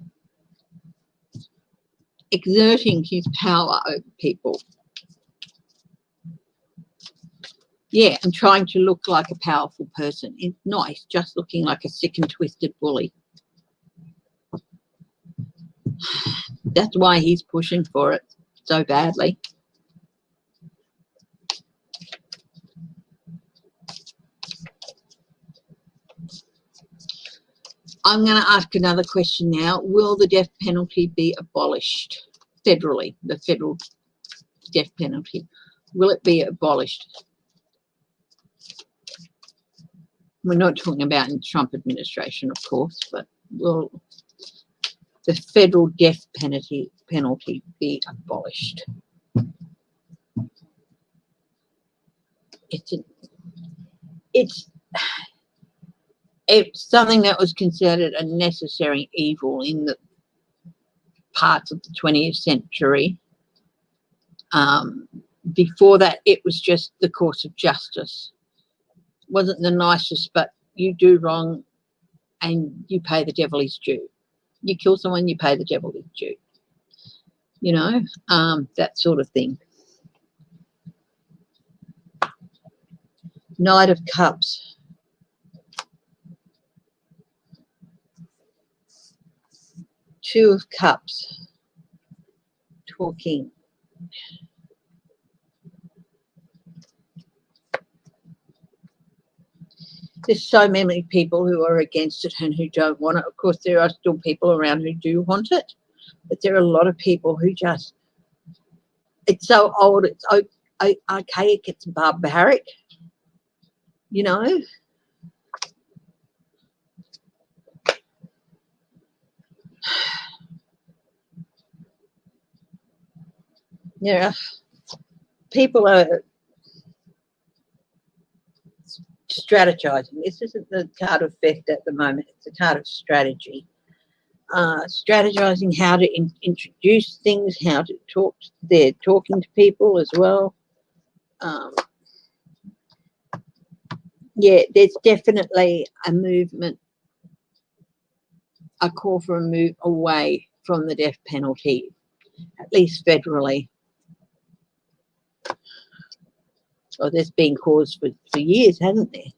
Speaker 1: exerting his power over people. Yeah, and trying to look like a powerful person. It's not. He's just looking like a sick and twisted bully. That's why he's pushing for it so badly. I'm going to ask another question now. Will the death penalty be abolished federally? The federal death penalty. Will it be abolished? We're not talking about in the Trump administration, of course, but will the federal death penalty be abolished? It's
Speaker 3: it's something that was considered a necessary evil in the parts of the 20th century. Before that, it was just the course of justice. Wasn't the nicest, but you do wrong and you pay the devil his due. You kill someone, you pay the devil his due. You know, that sort of thing. Knight of Cups. Two of Cups. Talking. There's so many people who are against it and who don't want it. Of course, there are still people around who do want it, but there are a lot of people who just, it's so old, it's archaic, it's barbaric, you know. Yeah, people are strategizing. This isn't the card of theft at the moment, it's a card of strategy. Strategizing how to introduce things, how to talk. They're talking to people as well. Yeah, there's definitely a movement, a call for a move away from the death penalty, at least federally. Well, there's been calls for years, hasn't there?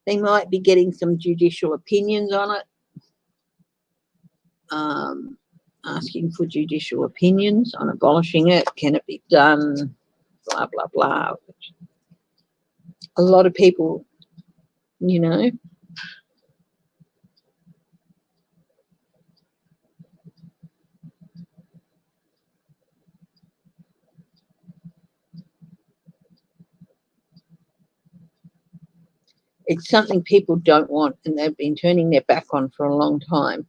Speaker 3: They might be getting some judicial opinions on it. Asking for judicial opinions on abolishing it. Can it be done? Blah, blah, blah. A lot of people, you know, it's something people don't want and they've been turning their back on for a long time,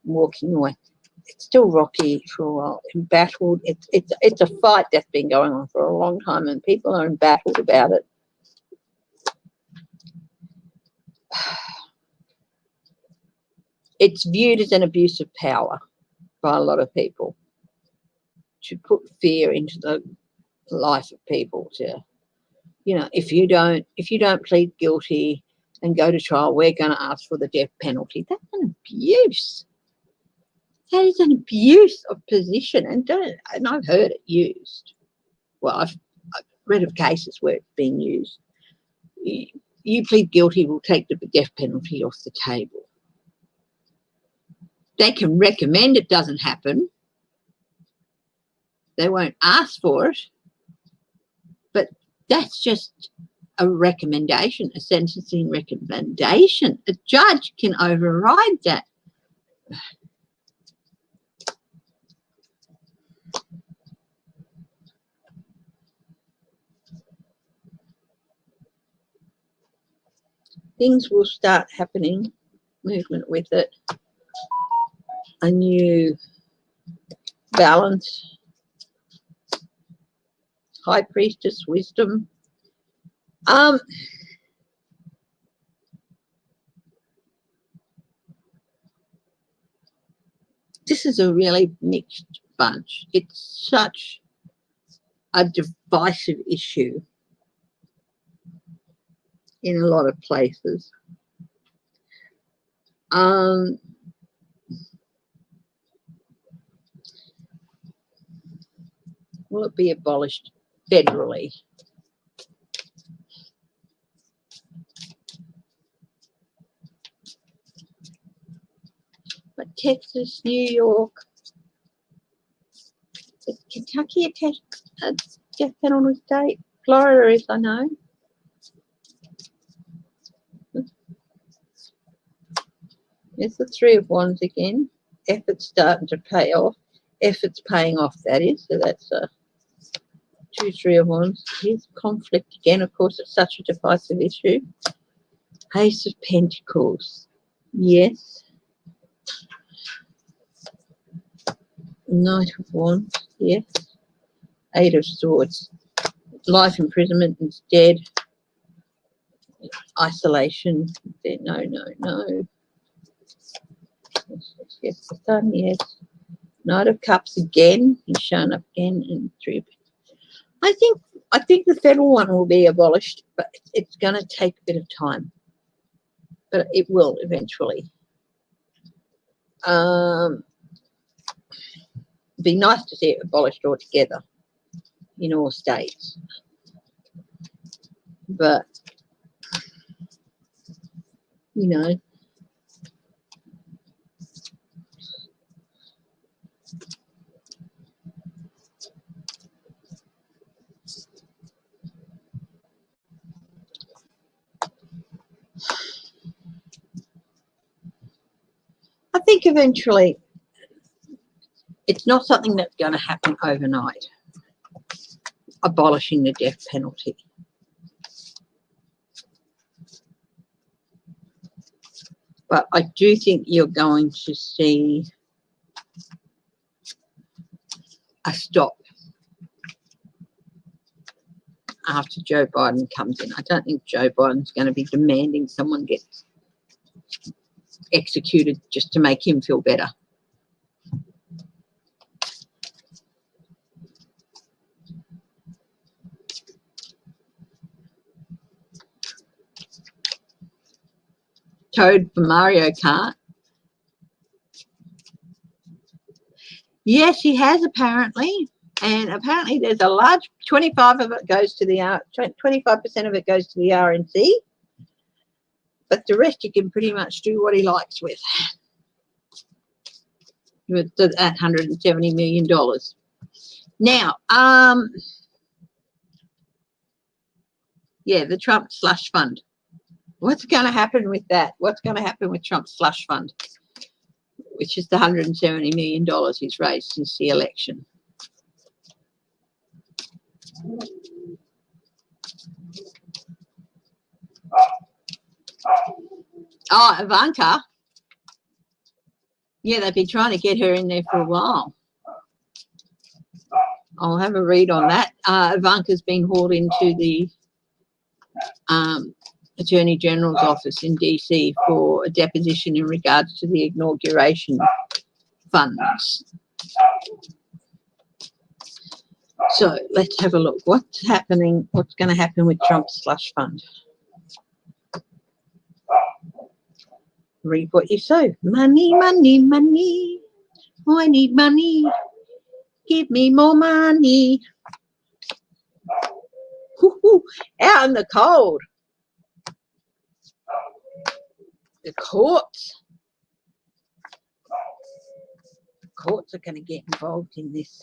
Speaker 3: walking away. It's still rocky for a while, embattled. It's a fight that's been going on for a long time and people are embattled about it. It's viewed as an abuse of power by a lot of people to put fear into the life of people. To, you know, if you don't plead guilty and go to trial, we're going to ask for the death penalty. That's an abuse. That is an abuse of position, and I've heard it used. Well, I've read of cases where it's been used. You plead guilty, we'll take the death penalty off the table. They can recommend it doesn't happen. They won't ask for it. But that's just a recommendation, a sentencing recommendation. A judge can override that. Things will start happening, movement with it. A new balance. High Priestess, wisdom. This is a really mixed bunch. It's such a divisive issue in a lot of places. Will it be abolished federally? But Texas, New York, is Kentucky a death penalty state? Florida is, I know. There's the Three of Wands again. Effort's starting to pay off. Effort's paying off, that is. So that's two Three of Wands. Here's conflict again. Of course, it's such a divisive issue. Ace of Pentacles. Yes. Knight of Wands, yes. Eight of Swords. Life imprisonment is dead. Isolation. No. Yes, the Sun, yes. Knight of Cups again. He's shown up again in 3. I think the federal one will be abolished, but it's going to take a bit of time. But it will eventually. Be nice to see it abolished altogether in all states. But, you know, I think eventually it's not something that's going to happen overnight, abolishing the death penalty. But I do think you're going to see a stop after Joe Biden comes in. I don't think Joe Biden's going to be demanding someone gets executed just to make him feel better. Toad for Mario Kart. Yes, he has apparently. And apparently there's a large 25% of it goes to the 25% of it goes to the RNC. But the rest you can pretty much do what he likes with that $170 million. Now, yeah, the Trump slush fund. What's going to happen with that? What's going to happen with Trump's slush fund, which is the $170 million he's raised since the election? Oh, Ivanka. Yeah, they've been trying to get her in there for a while. I'll have a read on that. Ivanka's been hauled into the Attorney General's office in DC for a deposition in regards to the inauguration funds. So let's have a look. What's happening? What's going to happen with Trump's slush fund? Read what you sow. Money, money, money. Oh, I need money. Give me more money. Woo-hoo. Out in the cold. The courts are going to get involved in this.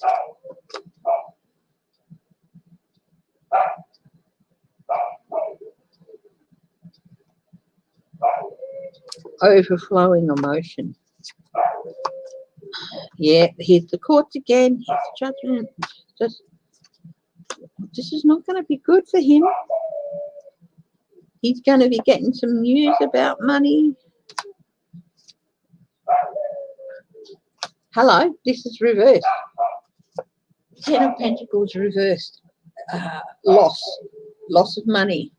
Speaker 3: Overflowing emotion. Yeah, here's the courts again. Here's the judgment. This is not going to be good for him. He's going to be getting some news about money. Hello, this is reversed. Ten of Pentacles reversed. Loss of money.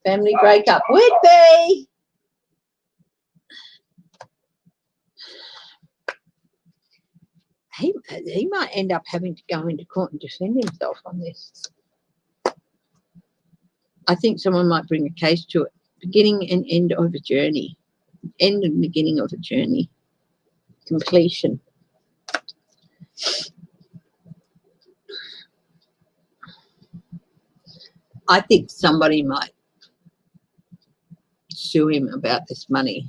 Speaker 3: Family breakup. Would be. He might end up having to go into court and defend himself on this. I think someone might bring a case to it. Beginning and end of a journey. End and beginning of a journey. Completion. I think somebody might sue him about this money.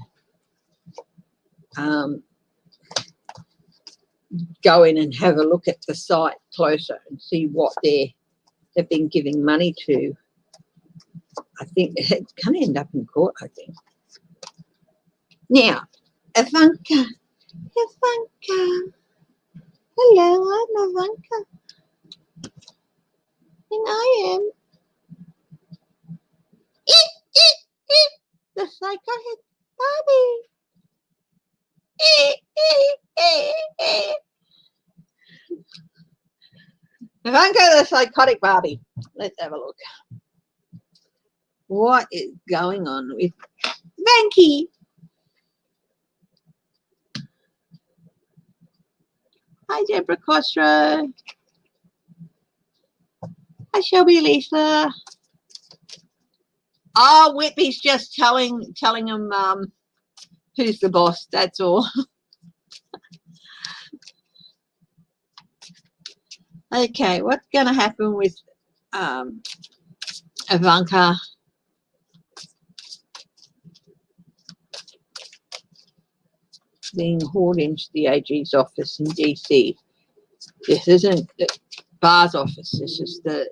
Speaker 3: Go in and have a look at the site closer and see what they've been giving money to. I think it's going to end up in court, I think. Now, Ivanka. Hello, I'm Ivanka. And I am the psychotic Bobby. Ivanka the psychotic Barbie. Let's have a look. What is going on with Vanky? Hi, Deborah Costro. Hi, Shelby Lisa. Oh, Whitby's just telling him who's the boss. That's all. Okay, what's going to happen with Ivanka? Being hauled into the AG's office in DC. This isn't the Bar's office. This is the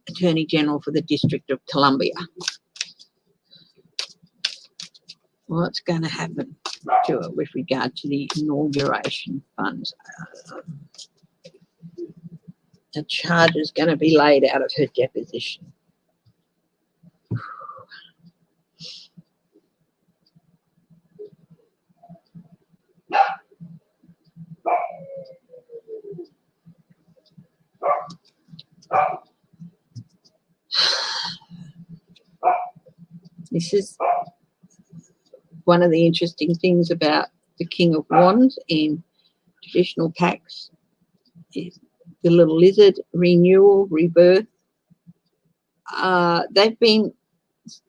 Speaker 3: Attorney General for the District of Columbia. What's going to happen to it with regard to the inauguration funds? The charge is going to be laid out of her deposition. This is one of the interesting things about the King of Wands in traditional pacts is the little lizard, renewal, rebirth. They've been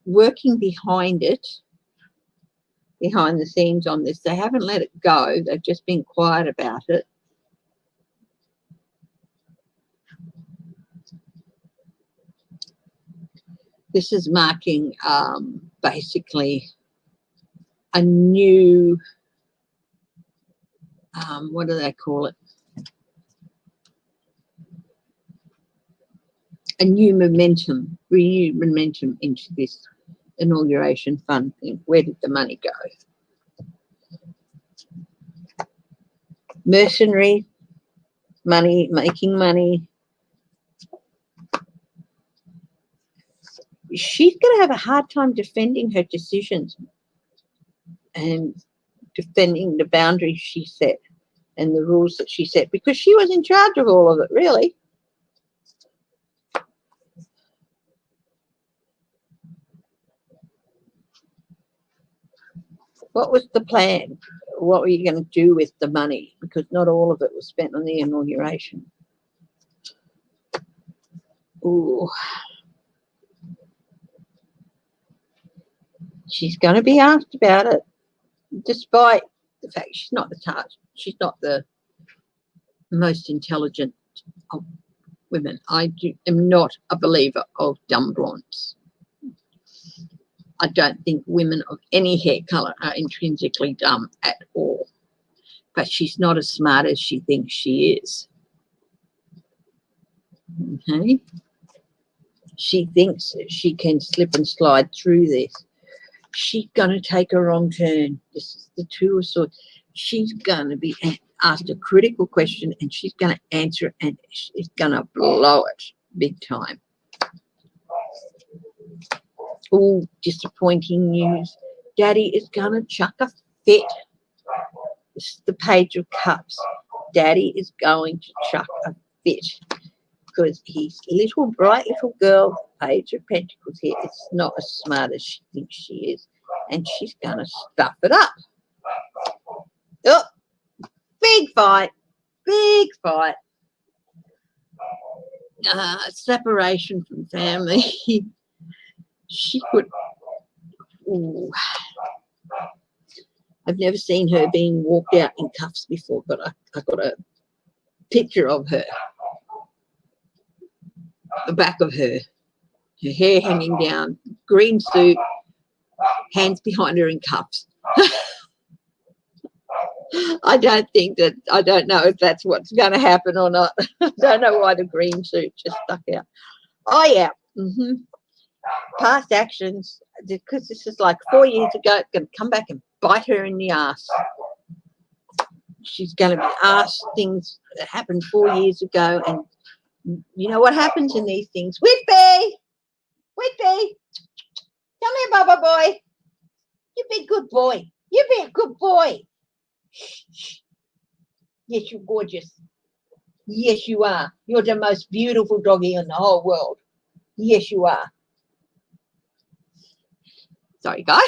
Speaker 3: working behind it, behind the scenes on this. They haven't let it go. They've just been quiet about it. This is marking basically a new, what do they call it? A new momentum, renewed momentum into this inauguration fund thing. Where did the money go? Mercenary, money, making money. She's going to have a hard time defending her decisions and defending the boundaries she set and the rules that she set, because she was in charge of all of it, really. What was the plan? What were you going to do with the money? Because not all of it was spent on the inauguration. Ooh. She's going to be asked about it, despite the fact she's not she's not the most intelligent of women. I am not a believer of dumb blondes. I don't think women of any hair colour are intrinsically dumb at all. But she's not as smart as she thinks she is. Okay? She thinks that she can slip and slide through this. She's going to take a wrong turn. This is the Two of Swords. She's going to be asked a critical question and she's going to answer it, and she's going to blow it big time. Oh, disappointing news. Daddy is going to chuck a fit. This is the Page of Cups. Daddy is going to chuck a fit because his little, bright little girl, Page of Pentacles here, is not as smart as she thinks she is. And she's going to stuff it up. Oh, big fight. Big fight. Separation from family. She could. Ooh. I've never seen her being walked out in cuffs before, but I got a picture of her. The back of her. Her hair hanging down, green suit, hands behind her in cuffs. I don't know if that's what's going to happen or not. I don't know why the green suit just stuck out. Oh, yeah. Past actions, because this is like 4 years ago, it's going to come back and bite her in the ass. She's going to be asked things that happened 4 years ago, and you know what happens in these things? Whitby! Whitby! Come here, Baba boy. You be a good boy. You be a good boy. Yes, you're gorgeous. Yes, you are. You're the most beautiful doggy in the whole world. Yes, you are. Sorry, guys.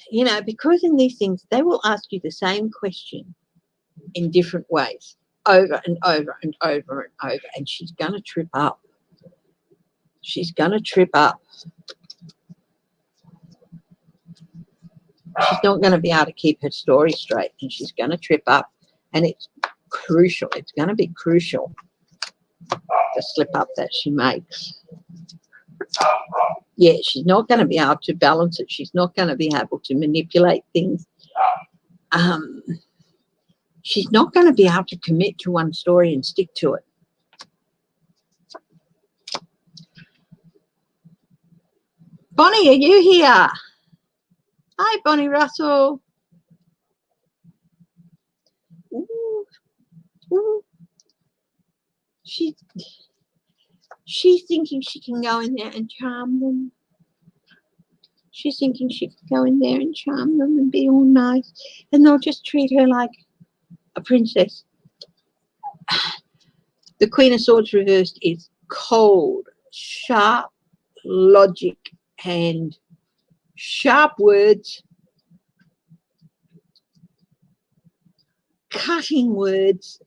Speaker 3: You know, because in these things, they will ask you the same question in different ways, over and over and over and over, and she's going to trip up. She's going to trip up. She's not going to be able to keep her story straight, and she's going to trip up, and it's crucial. It's going to be crucial, the slip up that she makes. Yeah, she's not going to be able to balance it. She's not going to be able to manipulate things. She's not going to be able to commit to one story and stick to it. Bonnie, are you here? Hi, Bonnie Russell. Ooh, ooh. She's thinking she can go in there and charm them. She's thinking she can go in there and charm them and be all nice, and they'll just treat her like a princess. The Queen of Swords reversed is cold, sharp logic and sharp words, cutting words.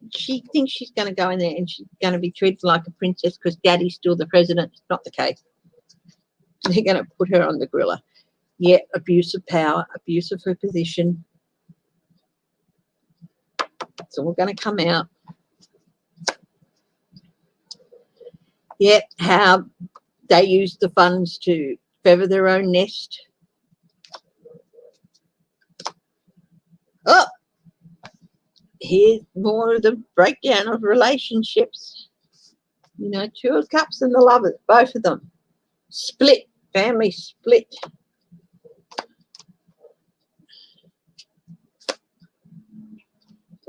Speaker 3: She thinks she's going to go in there and she's going to be treated like a princess because daddy's still the president. It's not the case. They're going to put her on the griller. Yeah, abuse of power, abuse of her position. It's all going to come out. Yeah, how they use the funds to feather their own nest. Oh, here's more of the breakdown of relationships. You know, Two of Cups and the Lovers, both of them. Split, family split.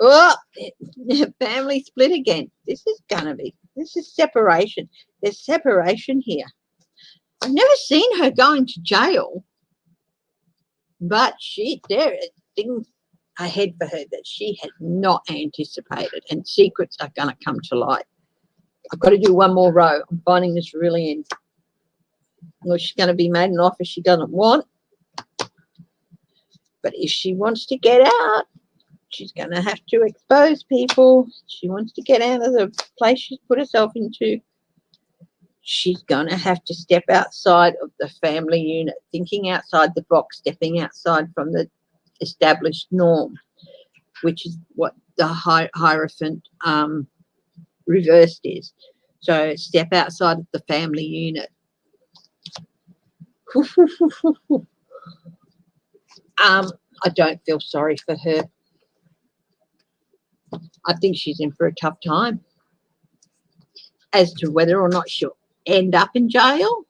Speaker 3: Oh, family split again. This is separation. There's separation here. I've never seen her going to jail, but there are things ahead for her that she had not anticipated, and secrets are going to come to light. I've got to do one more row. I'm finding this really in. Well, she's going to be made an offer she doesn't want, but if she wants to get out, she's going to have to expose people. She wants to get out of the place she's put herself into. She's going to have to step outside of the family unit, thinking outside the box, stepping outside from the established norm, which is what the Hierophant reversed is. So step outside of the family unit. I don't feel sorry for her. I think she's in for a tough time. As to whether or not she'll end up in jail,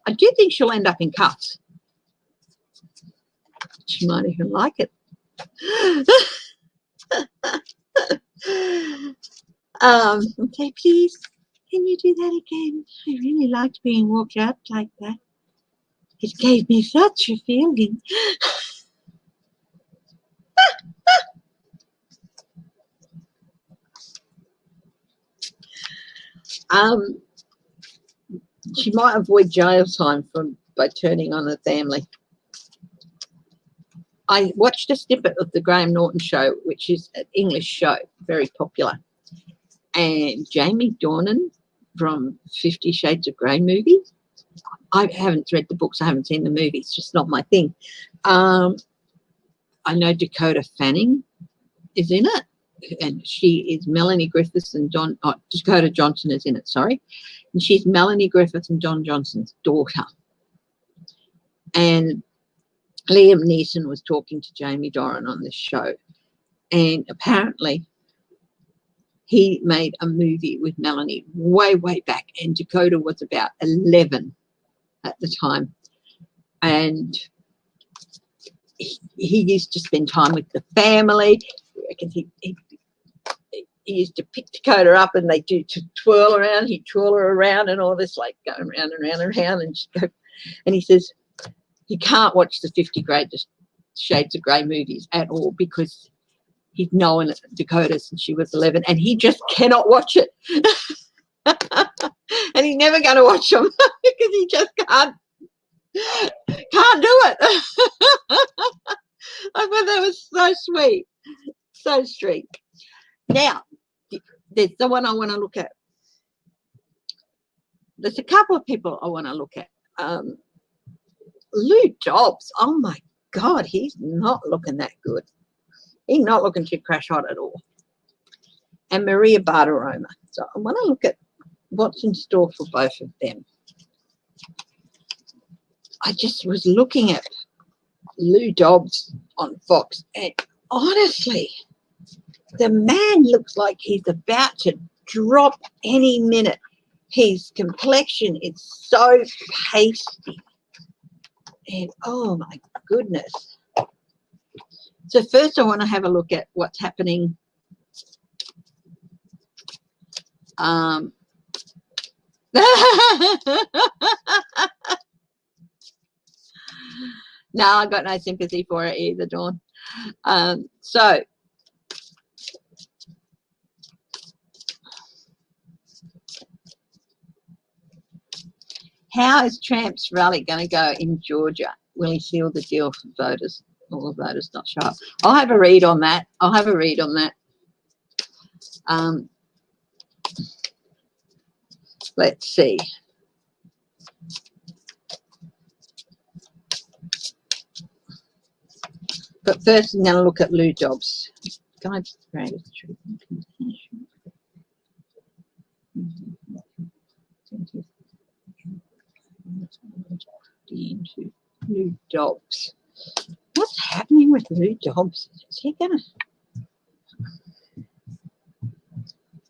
Speaker 3: I do think she'll end up in cuffs. She might even like it. Okay, please, can you do that again? I really liked being walked out like that. It gave me such a feeling. She might avoid jail time by turning on the family. I watched a snippet of the Graham Norton show, which is an English show, very popular. And Jamie Dornan from 50 Shades of Grey movies. I haven't read the books. I haven't seen the movies. It's just not my thing. I know Dakota Fanning is in it, and she is Melanie Griffiths and Dakota Johnson is in it, sorry. And she's Melanie Griffiths and Don Johnson's daughter. And Liam Neeson was talking to Jamie Dornan on this show, and apparently he made a movie with Melanie way, way back, and Dakota was about 11 at the time. And he used to spend time with the family. I reckon he used to pick Dakota up and they do to twirl around. He'd twirl her around and all this, like going round and round and round. And he says, you can't watch the 50 Greatest Shades of Grey movies at all because he's known Dakota since she was 11 and he just cannot watch it. And he's never going to watch them because he just can't do it. I thought that was so sweet, so sweet. Now, there's the one I want to look at. There's a couple of people I want to look at. Lou Dobbs, oh my God, he's not looking that good. He's not looking too crash hot at all. And Maria Bartiromo. So I want to look at what's in store for both of them. I just was looking at Lou Dobbs on Fox, and honestly, the man looks like he's about to drop any minute. His complexion is so pasty. And oh my goodness. So first I want to have a look at what's happening. No, I got no sympathy for it either, Dawn. So how is Trump's rally going to go in Georgia? Will he seal the deal for voters? All the voters not show up. I'll have a read on that. Let's see. But first, I'm going to look at Lou Dobbs. God's greatest truth and compassion. Into Lou Dobbs. What's happening with Lou Dobbs? Is he gonna?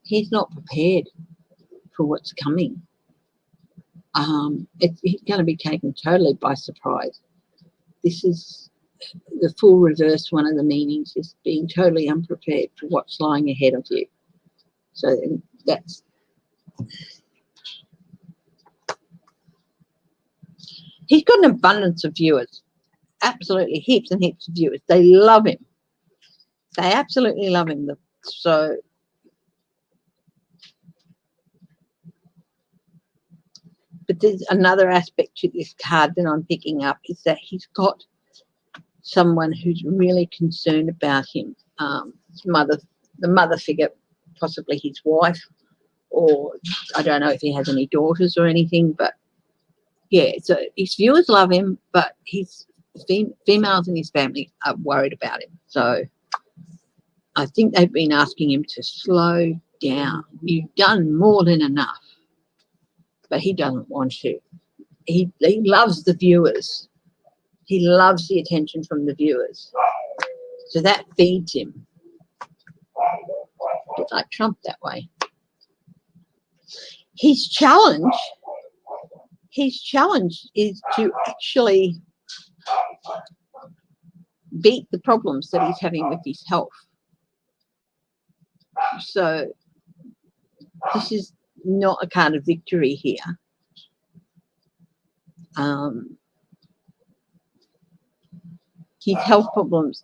Speaker 3: He's not prepared for what's coming. He's going to be taken totally by surprise. This is the full reverse. One of the meanings is being totally unprepared for what's lying ahead of you. So that's. He's got an abundance of viewers, absolutely heaps and heaps of viewers. They love him. They absolutely love him. So, but there's another aspect to this card that I'm picking up is that he's got someone who's really concerned about him. The mother figure, possibly his wife, or I don't know if he has any daughters or anything, but yeah, so his viewers love him, but his females in his family are worried about him. So I think they've been asking him to slow down. You've done more than enough, but he doesn't want to. He loves the viewers. He loves the attention from the viewers. So that feeds him. A bit like Trump that way. His challenge is to actually beat the problems that he's having with his health. So this is not a card of victory here. His health problems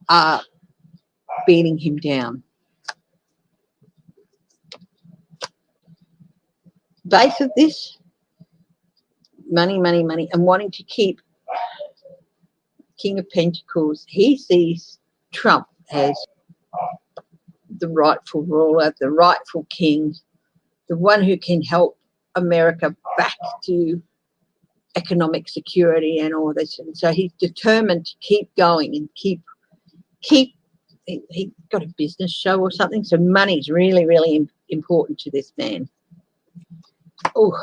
Speaker 3: are beating him down. Base of this, money, and wanting to keep King of Pentacles. He sees Trump as the rightful ruler, the rightful king, the one who can help America back to economic security and all this. And so he's determined to keep going and keep he got a business show or something. So money's really, really important to this man. Oh,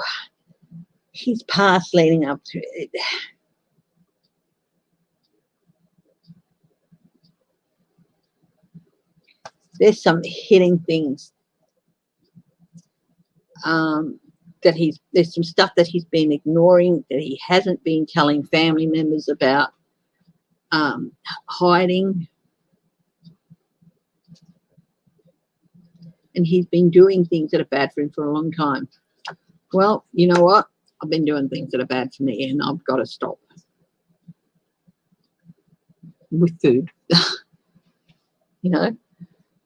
Speaker 3: his past leading up to it. There's some hitting things that there's some stuff that he's been ignoring, that he hasn't been telling family members about, hiding. And he's been doing things that are bad for him for a long time. Well, you know what? I've been doing things that are bad for me and I've got to stop. with food. You know,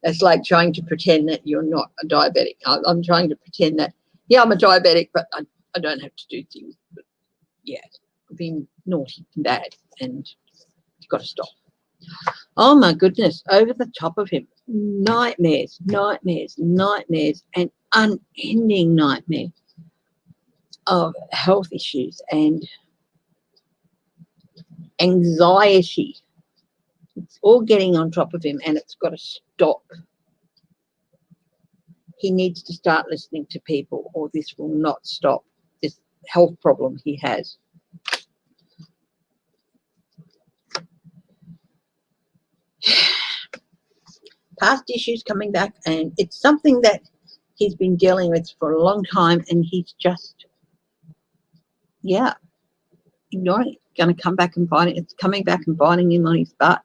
Speaker 3: it's like trying to pretend that you're not a diabetic. I'm trying to pretend that, yeah, I'm a diabetic, but I don't have to do things. But yeah, I've been naughty and bad, and you've got to stop. Oh my goodness, over the top of him. Nightmares, nightmares, nightmares, and unending nightmares of health issues and anxiety. It's all getting on top of him, and it's got to stop. He needs to start listening to people, or this will not stop, this health problem he has. Past issues coming back, and it's something that he's been dealing with for a long time, and he's just, yeah, ignoring it. Going to come back and bite it. It's coming back and biting him on his butt.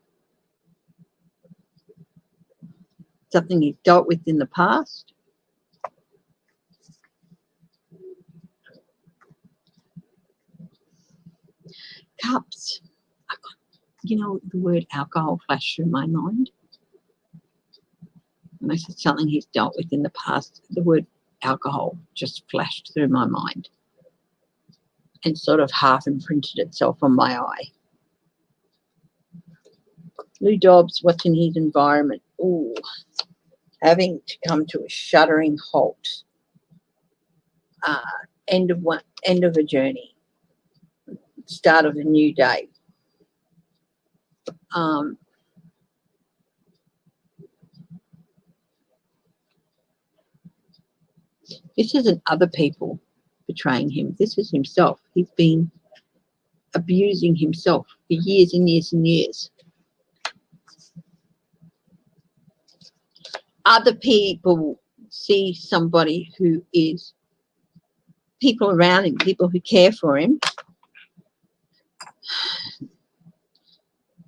Speaker 3: Something he's dealt with in the past. Cups. You know, the word alcohol flashed through my mind. When I said something he's dealt with in the past, the word alcohol just flashed through my mind and sort of half imprinted itself on my eye. Lou Dobbs, watching his environment, ooh, having to come to a shuddering halt. End of a journey, start of a new day. This isn't other people betraying him. This is himself. He's been abusing himself for years and years and years. Other people see somebody who is, people around him, people who care for him,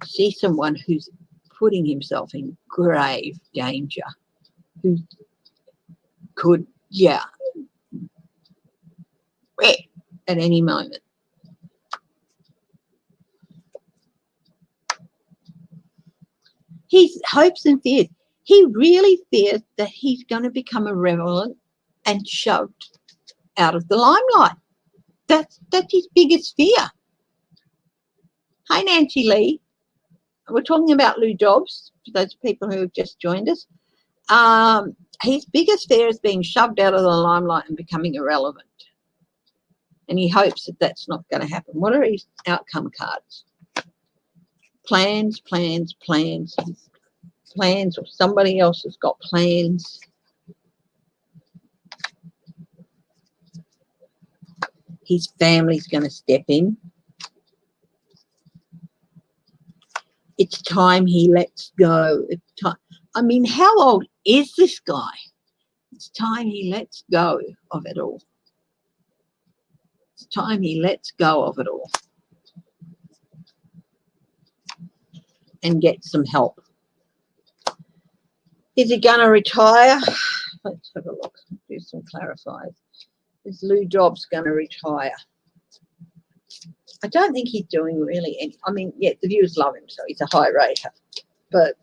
Speaker 3: see someone who's putting himself in grave danger, who could, yeah, wreck at any moment. His hopes and fears. He really fears that he's going to become irrelevant and shoved out of the limelight. That's his biggest fear. Hi, Nancy Lee. We're talking about Lou Dobbs, for those people who have just joined us. His biggest fear is being shoved out of the limelight and becoming irrelevant. And he hopes that that's not going to happen. What are his outcome cards? Plans, plans, plans. Plans, or somebody else has got plans. His family's going to step in. It's time he lets go. It's time. I mean, how old is this guy? It's time he lets go of it all. It's time he lets go of it all and get some help. Is he going to retire? Let's have a look. Do some clarifiers. Is Lou Dobbs going to retire? I don't think he's doing really any. I mean, yeah, the viewers love him, so he's a high rater. But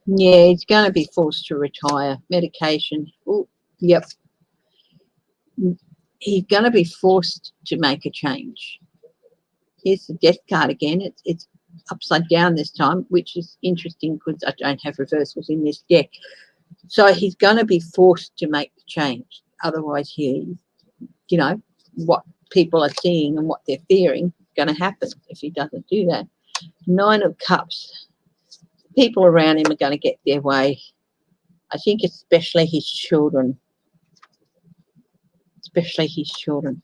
Speaker 3: yeah, he's going to be forced to retire. Medication. Oh, yep. He's going to be forced to make a change. Here's the death card again. It's upside down this time, which is interesting because I don't have reversals in this deck. So he's going to be forced to make the change. Otherwise, you know, what people are seeing and what they're fearing is going to happen if he doesn't do that. 9 of Cups. People around him are going to get their way. I think especially his children. Especially his children.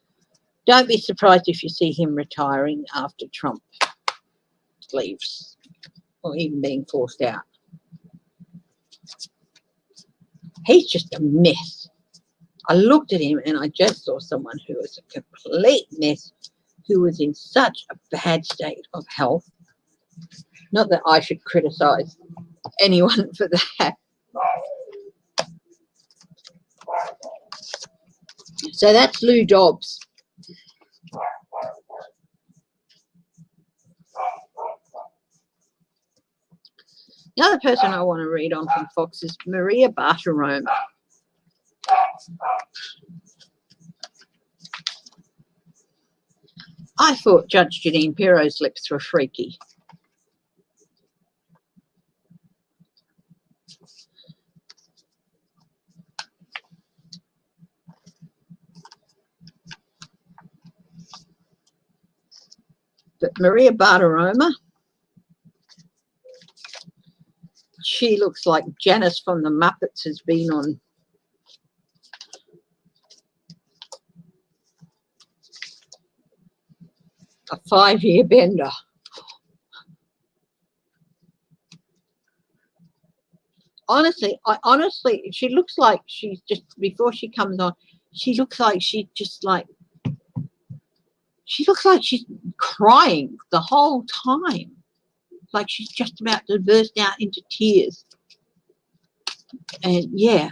Speaker 3: Don't be surprised if you see him retiring after Trump leaves or even being forced out. He's just a mess. I looked at him and I just saw someone who was a complete mess, who was in such a bad state of health. Not that I should criticise anyone for that. So that's Lou Dobbs. The other person I want to read on from Fox is Maria Bartiromo. I thought Judge Janine Pirro's lips were freaky. But Maria Bartiromo, she looks like Janice from the Muppets has been on a 5-year bender. Honestly, she looks like she's just, before she comes on, she looks like she's crying the whole time. Like she's just about to burst out into tears. And yeah.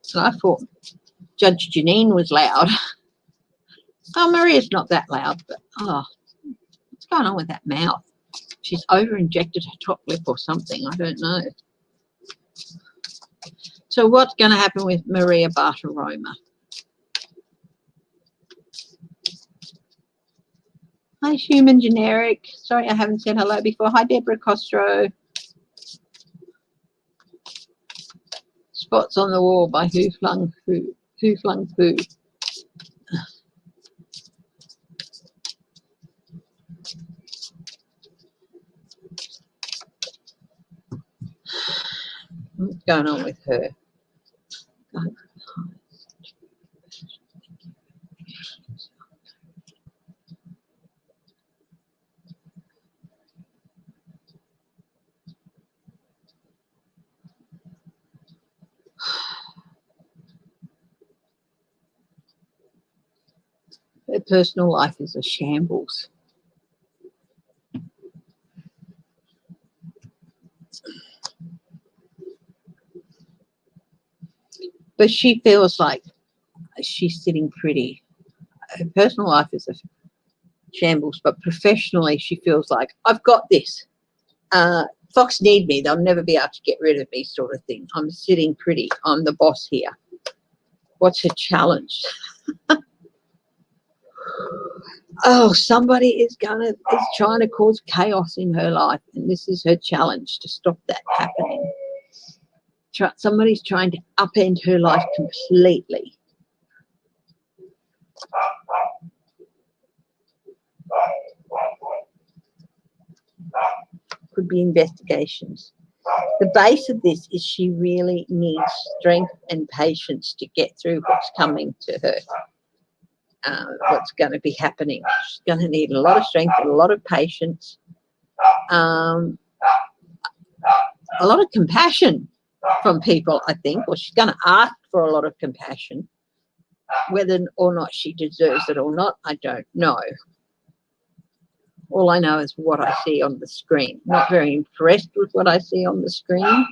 Speaker 3: So I thought Judge Janine was loud. Oh, Maria's not that loud, but oh, what's going on with that mouth? She's over-injected her top lip or something. I don't know. So what's going to happen with Maria Bartiromo? Hi, Human Generic. Sorry I haven't said hello before. Hi, Deborah Costro. Spots on the Wall by Who Flung Fu. Who Flung Fu. What's going on with her? Her personal life is a shambles. But she feels like she's sitting pretty. Her personal life is a shambles, but professionally she feels like, I've got this. Fox need me. They'll never be able to get rid of me, sort of thing. I'm sitting pretty. I'm the boss here. What's her challenge? Oh, somebody is trying to cause chaos in her life, and this is her challenge to stop that happening. Somebody's trying to upend her life completely. Could be investigations. The base of this is she really needs strength and patience to get through what's coming to her. What's going to be happening. She's going to need a lot of strength and a lot of patience, a lot of compassion from people, I think, or she's going to ask for a lot of compassion. Whether or not she deserves it or not, I don't know. All I know is what I see on the screen. Not very impressed with what I see on the screen.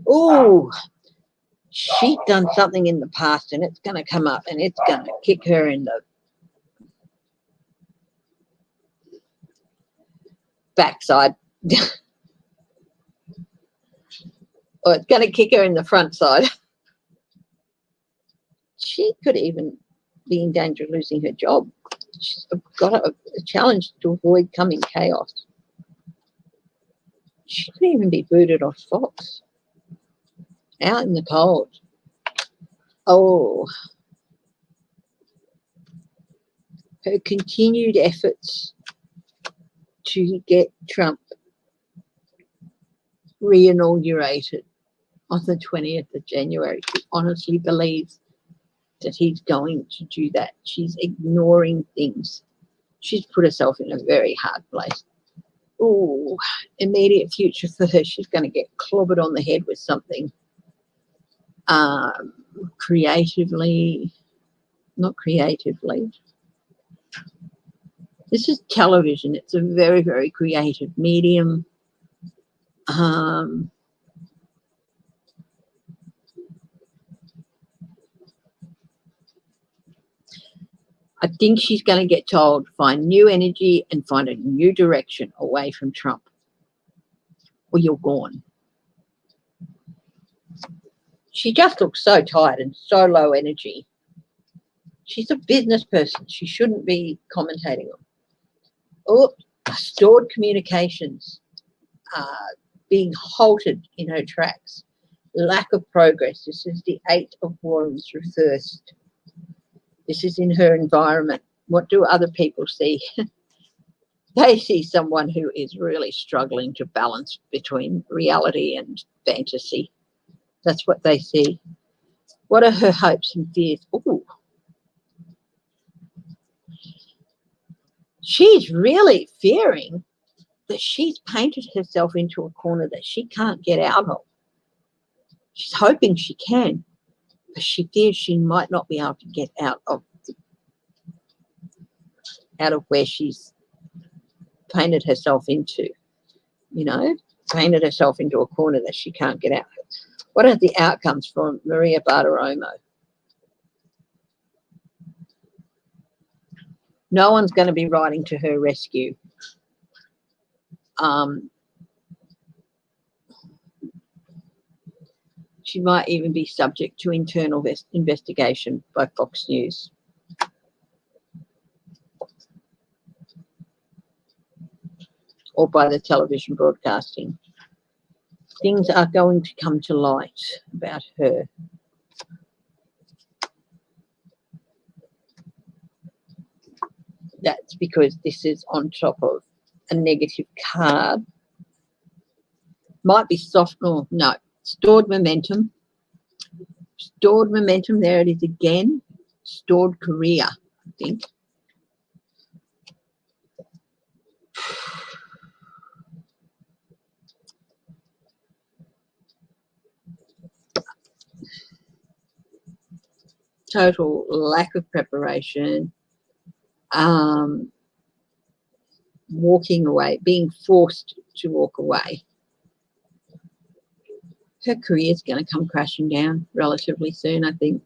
Speaker 3: Oh, she's done something in the past and it's going to come up and it's going to kick her in the backside. Or it's going to kick her in the front side. She could even be in danger of losing her job. She's got a challenge to avoid coming chaos. She could even be booted off Fox. Out in the cold. Oh. Her continued efforts to get Trump re-inaugurated on the 20th of January. She honestly believes that he's going to do that. She's ignoring things. She's put herself in a very hard place. oh, immediate future for her, she's going to get clobbered on the head with something. Creatively, not creatively. This is television. It's a very, very creative medium. I think she's going to get told, find new energy and find a new direction away from Trump, or you're gone. She just looks so tired and so low energy. She's a business person. She shouldn't be commentating on. Oh, stored communications, being halted in her tracks, lack of progress. This is the 8 of Wands reversed. This is in her environment. What do other people see? They see someone who is really struggling to balance between reality and fantasy. That's what they see. What are her hopes and fears? Ooh. She's really fearing that she's painted herself into a corner that she can't get out of. She's hoping she can, but she fears she might not be able to get out of where she's painted herself into, painted herself into a corner that she can't get out of. What are the outcomes for Maria Bartiromo? No one's going to be riding to her rescue. She might even be subject to internal investigation by Fox News. Or by the television broadcasting. Things are going to come to light about her. That's because this is on top of a negative card. Might be soft, or no, stored momentum. Stored momentum, there it is again. Stored career, I think. Total lack of preparation. Walking away, being forced to walk away. Her career is going to come crashing down relatively soon, I think.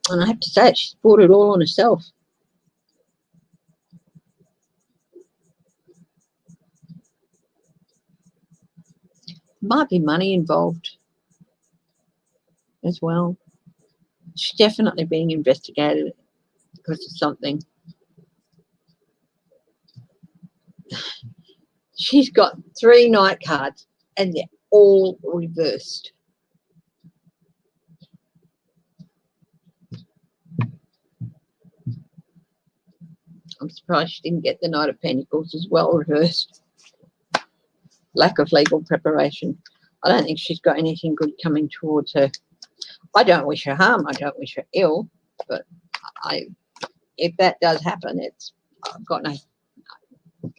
Speaker 3: And I have to say, she's brought it all on herself. Might be money involved as well. She's definitely being investigated because of something. She's got 3 Knight cards and they're all reversed. I'm surprised she didn't get the Knight of Pentacles as well reversed. Lack of legal preparation. I don't think she's got anything good coming towards her. I don't wish her harm. I don't wish her ill. But if that does happen, I've got no. I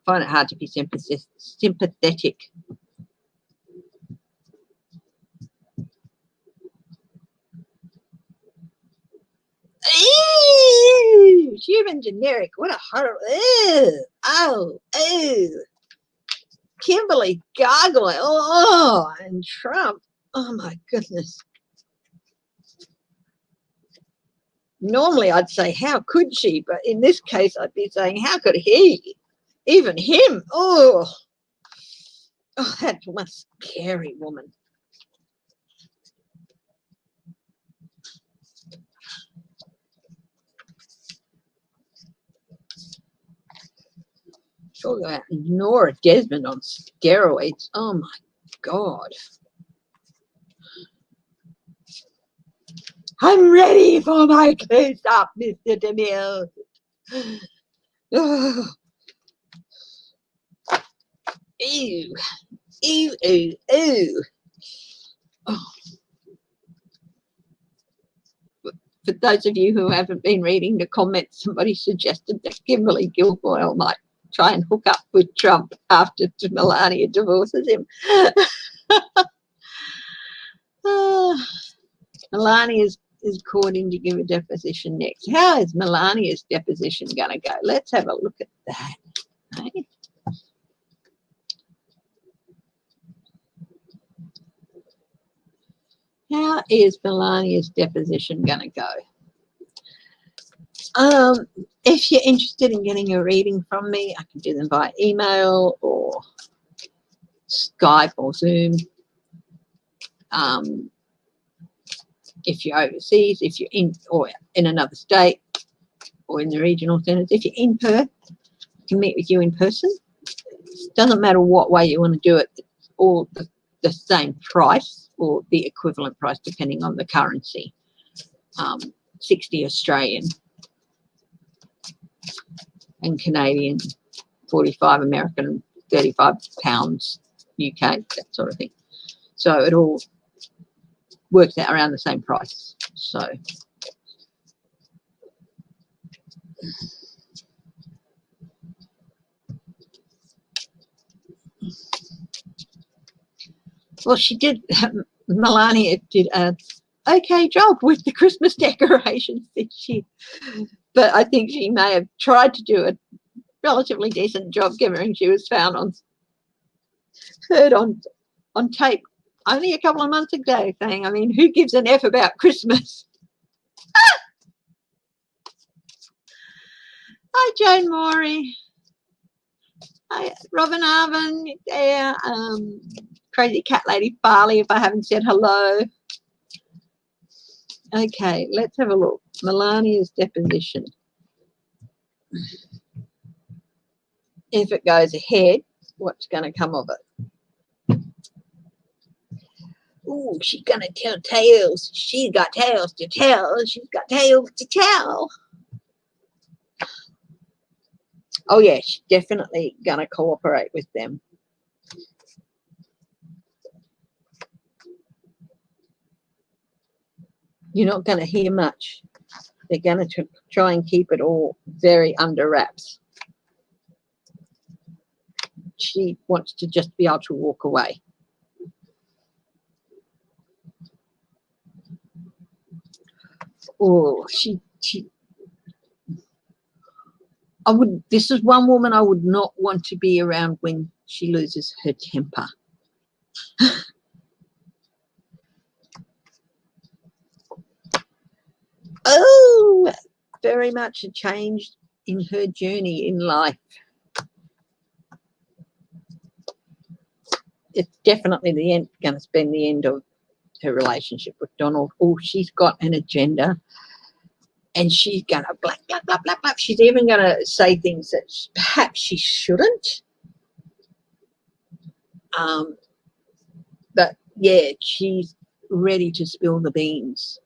Speaker 3: find it hard to be sympathetic. Ew, human generic. What a horror. Ew. Oh, ew. Kimberly gargling. Oh, and Trump. Oh, my goodness. Normally, I'd say, how could she? But in this case, I'd be saying, how could he? Even him. Oh, that's one scary woman. Talk about Nora Desmond on steroids. Oh, my God. I'm ready for my close-up, Mr. DeMille. Oh. Ew. Ew, ew, ew. Oh. for those of you who haven't been reading the comments, somebody suggested that Kimberly Guilfoyle might try and hook up with Trump after Melania divorces him. Melania is courting to give a deposition next. How is Melania's deposition going to go? Let's have a look at that. Okay. How is Melania's deposition going to go? If you're interested in getting a reading from me, I can do them by email or Skype or Zoom. If you're overseas, if you're in or in another state or in the regional centres, if you're in Perth, I can meet with you in person. It doesn't matter what way you want to do it, it's all the same price or the equivalent price depending on the currency. 60 Australian and Canadian, 45 American, 35 pounds UK, that sort of thing. So it all works out around the same price. So well, she did, Melania did a okay job with the Christmas decorations this year, but I think she may have tried to do a relatively decent job given she was heard on tape only a couple of months ago saying, I mean, who gives an F about Christmas? Hi, Joan Morey. Hi, Robin Arvin. Yeah, Crazy Cat Lady Farley, if I haven't said hello. Okay, let's have a look. Melania's deposition. If it goes ahead, what's going to come of it? Oh, she's going to tell tales. She's got tales to tell. She's got tales to tell. Oh, yeah, she's definitely going to cooperate with them. You're not going to hear much. They're going to try and keep it all very under wraps. She wants to just be able to walk away. Oh, this is one woman I would not want to be around when she loses her temper. Oh, very much a change in her journey in life. It's definitely going to spend the end of her relationship with Donald. Oh, she's got an agenda. And she's going to blah, blah, blah, blah, blah. She's even going to say things that perhaps she shouldn't. But, yeah, she's ready to spill the beans.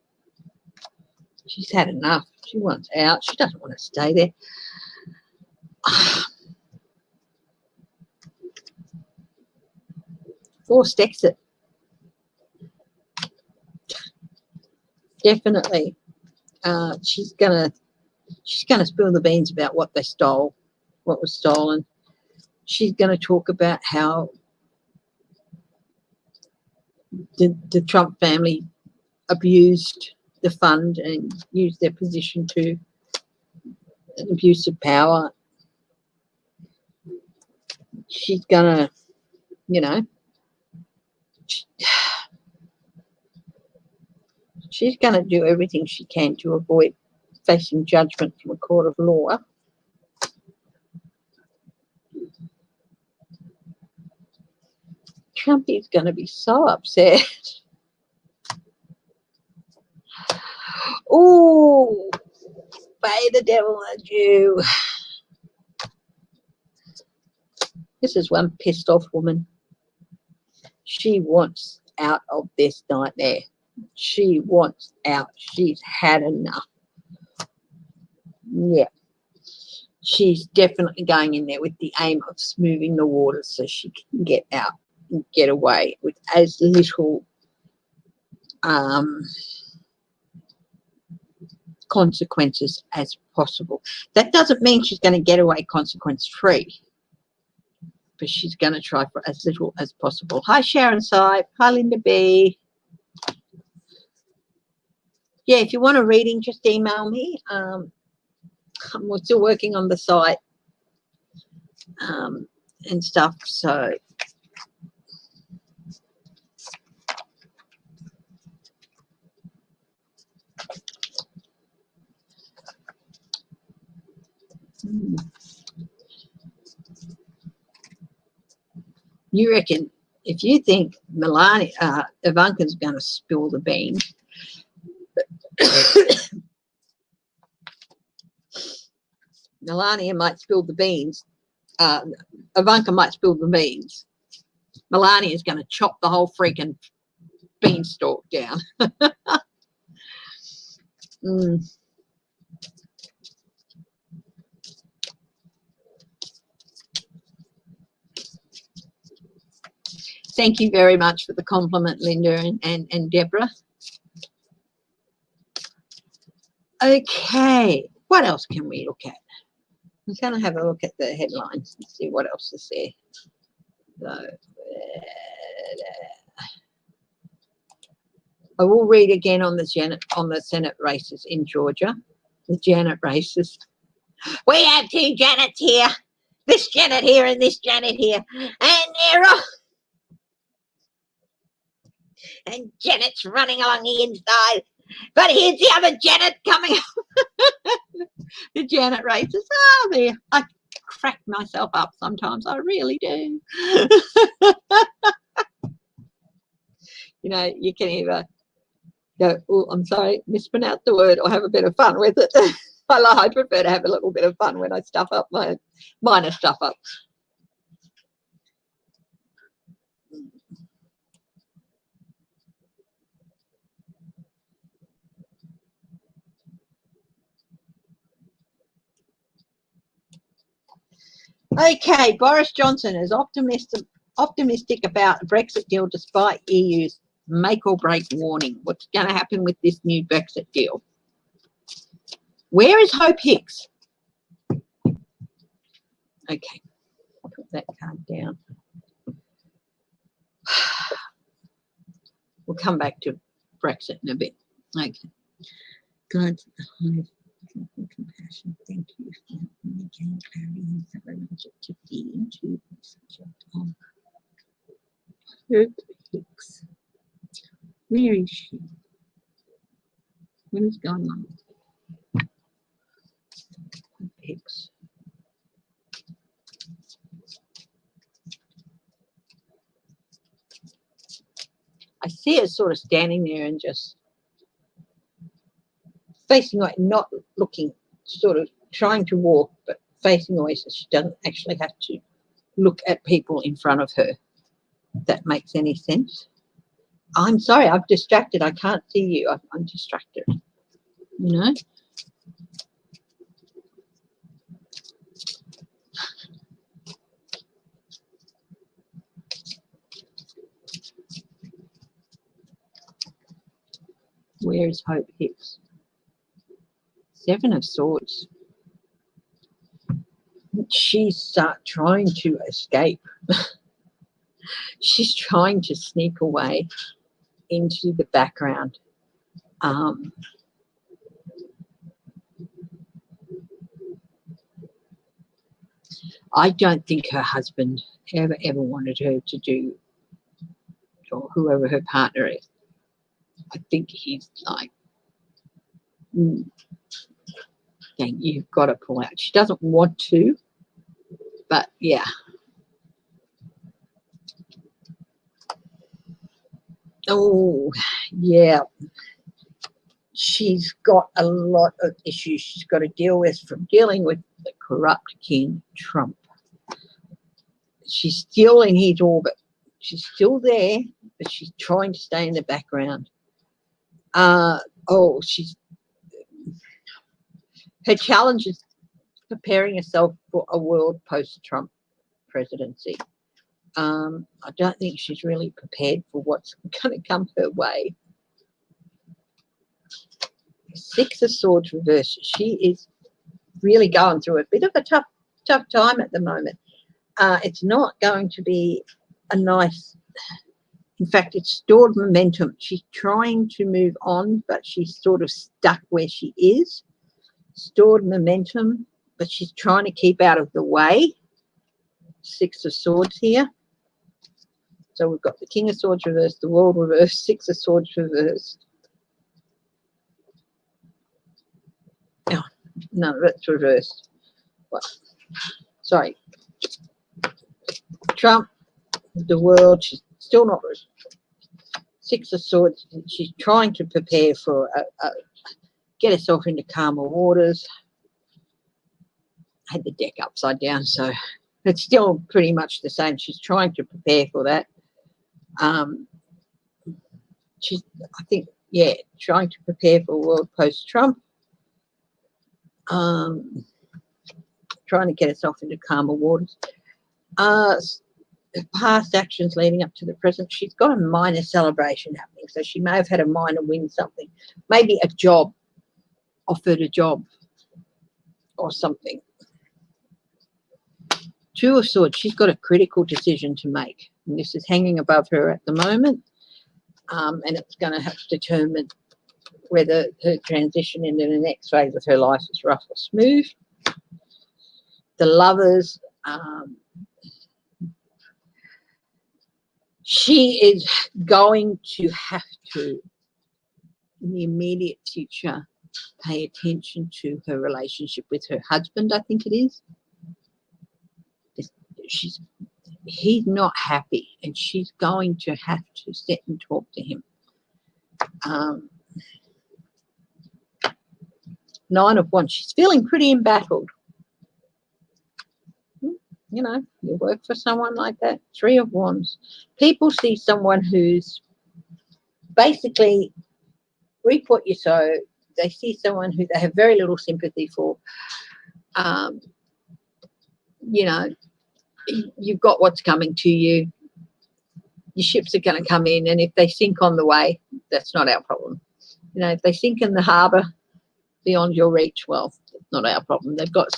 Speaker 3: She's had enough. She wants out. She doesn't want to stay there. Forced exit. Definitely. She's gonna spill the beans about what they stole, what was stolen. She's gonna talk about how the Trump family abused the fund and used their position to an abuse of power. She's gonna, she's gonna do everything she can to avoid facing judgment from a court of law. Trump is going to be so upset. Oh, pay the devil a Jew. This is one pissed off woman. She wants out of this nightmare. She wants out. She's had enough. Yeah. She's definitely going in there with the aim of smoothing the waters so she can get out and get away with as little consequences as possible. That doesn't mean she's going to get away consequence-free, but she's going to try for as little as possible. Hi, Sharon Sype. Hi, Linda B. Yeah, if you want a reading, just email me. I'm still working on the site and stuff, so you reckon if you think Melania, Ivanka's going to spill the beans, Melania might spill the beans, Ivanka might spill the beans, Melania is going to chop the whole freaking beanstalk down. Thank you very much for the compliment, Linda and Deborah. Okay, what else can we look at? I'm going to have a look at the headlines and see what else is there. So, I will read again on the Senate races in Georgia. The Janet races. We have two Janets here. This Janet here and this Janet here. And they're off. And Janet's running along the inside. But here's the other Janet coming up. The Janet races. Oh, there. I crack myself up sometimes. I really do. You know, you can either go, oh, I'm sorry, mispronounce the word, or have a bit of fun with it. I prefer to have a little bit of fun when I stuff up my minor stuff up. Okay, Boris Johnson is optimistic about Brexit deal despite EU's make or break warning. What's going to happen with this new Brexit deal? Where is Hope Hicks? Okay, I'll put that card down. We'll come back to Brexit in a bit. Okay. God, the highest compassion. Thank you for making clarity and logic to feed into the subject of Hope Hicks. Where is she? What is going on? Hope Hicks. I see her sort of standing there and just facing away, not looking, sort of trying to walk, but facing away so she doesn't actually have to look at people in front of her. If that makes any sense. I'm sorry, I'm distracted. I can't see you. I'm distracted. You know? Where is Hope Hicks? Seven of Swords. She's trying to escape. She's trying to sneak away into the background. I don't think her husband ever wanted her to do, or whoever her partner is. I think he's like, dang, you've got to pull out. She doesn't want to, but yeah. Oh, yeah. She's got a lot of issues she's got to deal with, from dealing with the corrupt King Trump. She's still in his orbit. She's still there, but she's trying to stay in the background. Her challenge is preparing herself for a world post-Trump presidency. I don't think she's really prepared for what's going to come her way. Six of Swords reversed. She is really going through a bit of a tough time at the moment. It's not going to be a nice, in fact, it's stored momentum. She's trying to move on, but she's sort of stuck where she is. Stored momentum, but she's trying to keep out of the way. Six of Swords here. So we've got the King of Swords reversed, the World reversed, Six of Swords reversed. Oh, no, that's reversed. Well, sorry. Trump, the World, she's still not. Six of Swords, she's trying to prepare for get herself into calmer waters. I had the deck upside down, so it's still pretty much the same. She's trying to prepare for that. She's, I think, yeah, trying to prepare for a world post-Trump. Trying to get herself into calmer waters. Past actions leading up to the present. She's got a minor celebration happening, so she may have had a minor win something. Maybe a job, offered a job or something. Two of Swords, she's got a critical decision to make. And this is hanging above her at the moment. And it's going to have to determine whether her transition into the next phase of her life is rough or smooth. The Lovers, she is going to have to, in the immediate future, pay attention to her relationship with her husband, I think it is. He's not happy, and she's going to have to sit and talk to him. Nine of Wands, she's feeling pretty embattled. You know, you work for someone like that. Three of Wands. People see someone who's basically, reap what you sow. They see someone who they have very little sympathy for. You know, you've got what's coming to you. Your ships are going to come in, and if they sink on the way, that's not our problem. You know, if they sink in the harbour beyond your reach, well, it's not our problem. They've got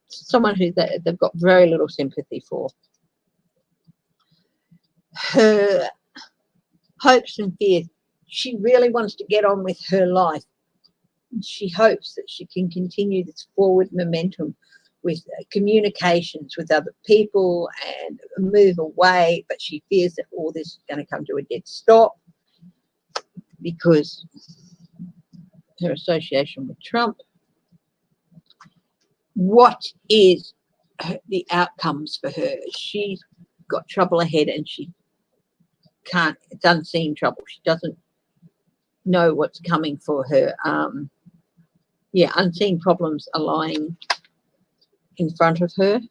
Speaker 3: someone who they've got very little sympathy for. Her hopes and fears. She really wants to get on with her life. She hopes that she can continue this forward momentum with communications with other people and move away, but she fears that all this is going to come to a dead stop because her association with Trump. What is the outcomes for her? She's got trouble ahead, and she can't, it's unseen trouble. She doesn't know what's coming for her. Yeah, unseen problems are lying in front of her.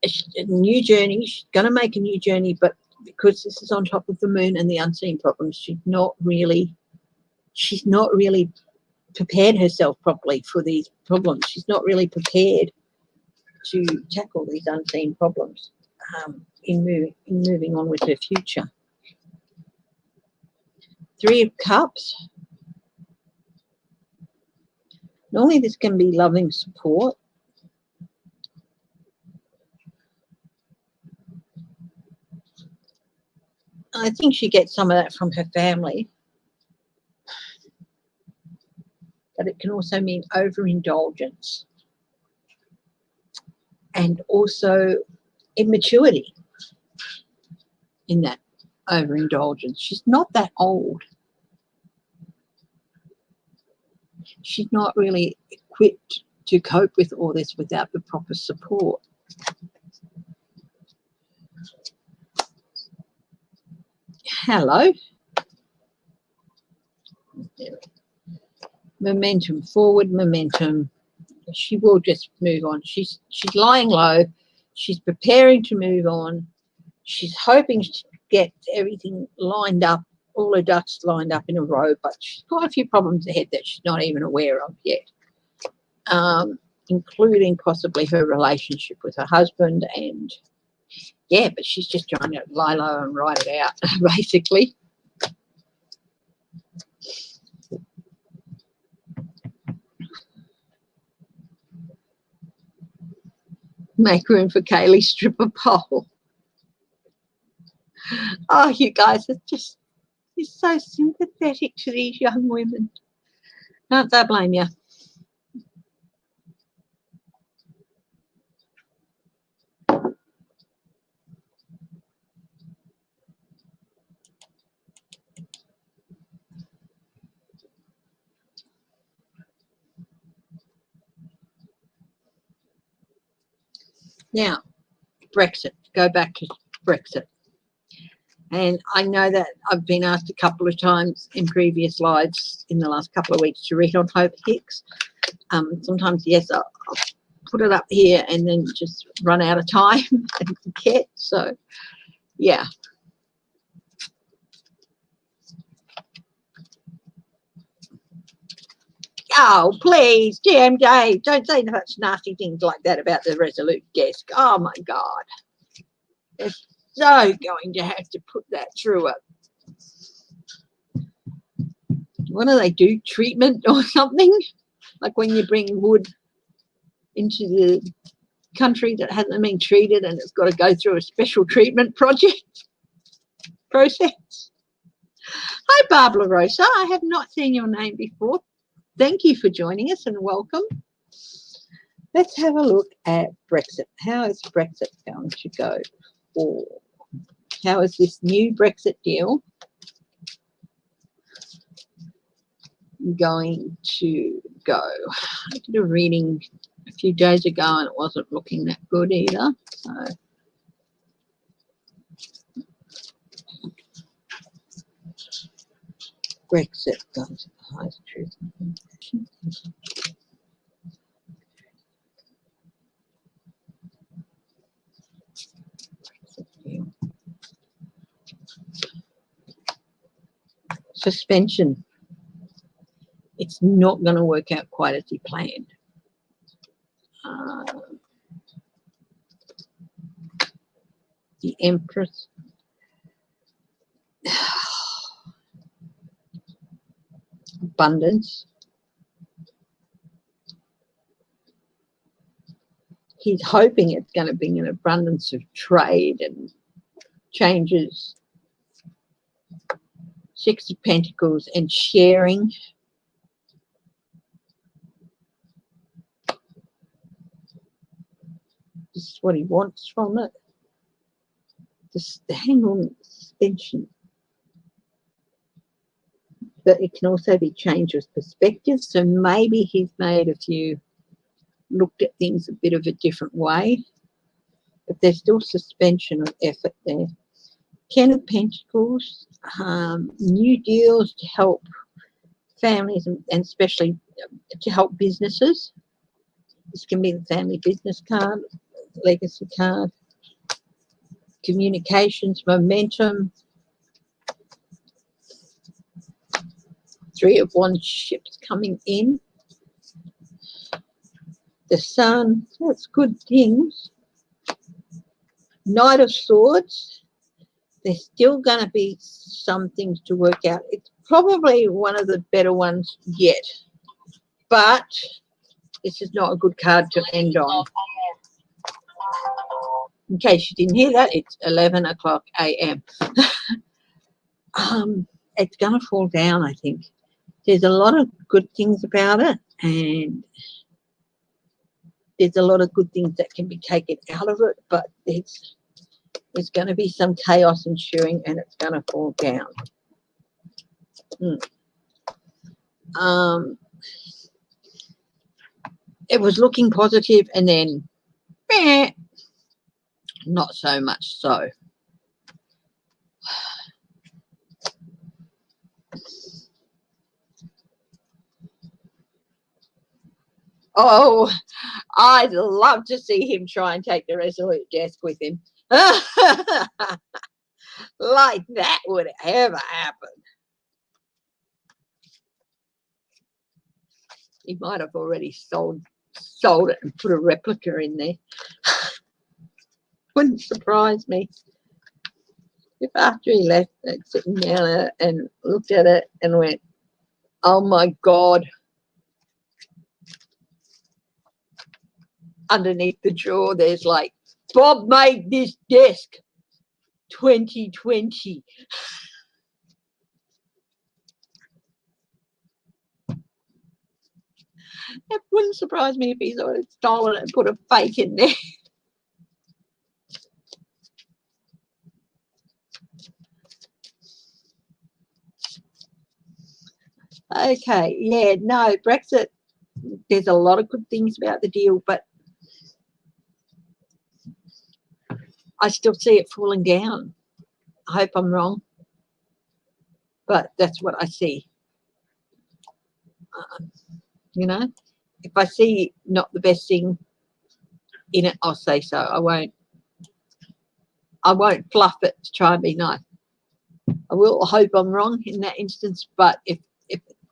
Speaker 3: A new journey. She's going to make a new journey, but because this is on top of the moon and the unseen problems, she's not really prepared herself properly for these problems. She's not really prepared to tackle these unseen problems in moving on with her future. Three of Cups. Normally this can be loving support. I think she gets some of that from her family. But it can also mean overindulgence and also immaturity in that overindulgence. She's not that old. She's not really equipped to cope with all this without the proper support. Hello. Momentum, forward momentum. She will just move on. She's lying low. She's preparing to move on. She's hoping to get everything lined up, all her ducks lined up in a row, but she's got a few problems ahead that she's not even aware of yet, including possibly her relationship with her husband. And yeah, but she's just trying to lie low and ride it out, basically. Make room for Kaylee's stripper pole. Oh, you guys are just, you're so sympathetic to these young women. Can't say I blame you. Now, Brexit. Go back to Brexit. And I know that I've been asked a couple of times in previous lives in the last couple of weeks to read on Hope Hicks. Sometimes, yes, I'll put it up here and then just run out of time and forget. So, yeah. Oh, please, GM Dave, don't say such nasty things like that about the Resolute desk. Oh, my God. They're so going to have to put that through it. What do they do? Treatment or something? Like when you bring wood into the country that hasn't been treated and it's got to go through a special treatment process. Hi, Barbara Rosa. I have not seen your name before. Thank you for joining us and welcome. Let's have a look at Brexit. How is Brexit going to go? Or how is this new Brexit deal going to go? I did a reading a few days ago and it wasn't looking that good either. So Brexit goes to the highest truth. Suspension. It's not going to work out quite as he planned. The Empress. Abundance. He's hoping it's going to bring an abundance of trade and changes. Six of Pentacles and sharing. This is what he wants from it. Just hang on, suspension. But it can also be changed with perspective. So maybe he's made a few, looked at things a bit of a different way. But there's still suspension of effort there. 10 of Pentacles, new deals to help families and especially to help businesses. This can be the family business card, legacy card, communications, momentum, 3 of Wands ships coming in, the Sun, that's good things, Knight of Swords, there's still going to be some things to work out. It's probably one of the better ones yet, but this is not a good card to end on. In case you didn't hear that, it's 11 o'clock a.m. It's going to fall down, I think. There's a lot of good things about it, and there's a lot of good things that can be taken out of it, but there's going to be some chaos ensuing, and it's going to fall down. It was looking positive, and then not so much so. Oh, I'd love to see him try and take the Resolute desk with him. Like that would ever happen. He might have already sold it and put a replica in there. Wouldn't surprise me if after he left, sitting down and looked at it and went, oh my God. underneath the drawer, there's like, Bob made this desk 2020. It wouldn't surprise me if he's sort of stolen it and put a fake in there. Okay, yeah, no, Brexit, there's a lot of good things about the deal, but I still see it falling down. I hope I'm wrong, but that's what I see. You know, if I see not the best thing in it, I'll say so. I won't fluff it to try and be nice. I will hope I'm wrong in that instance, but if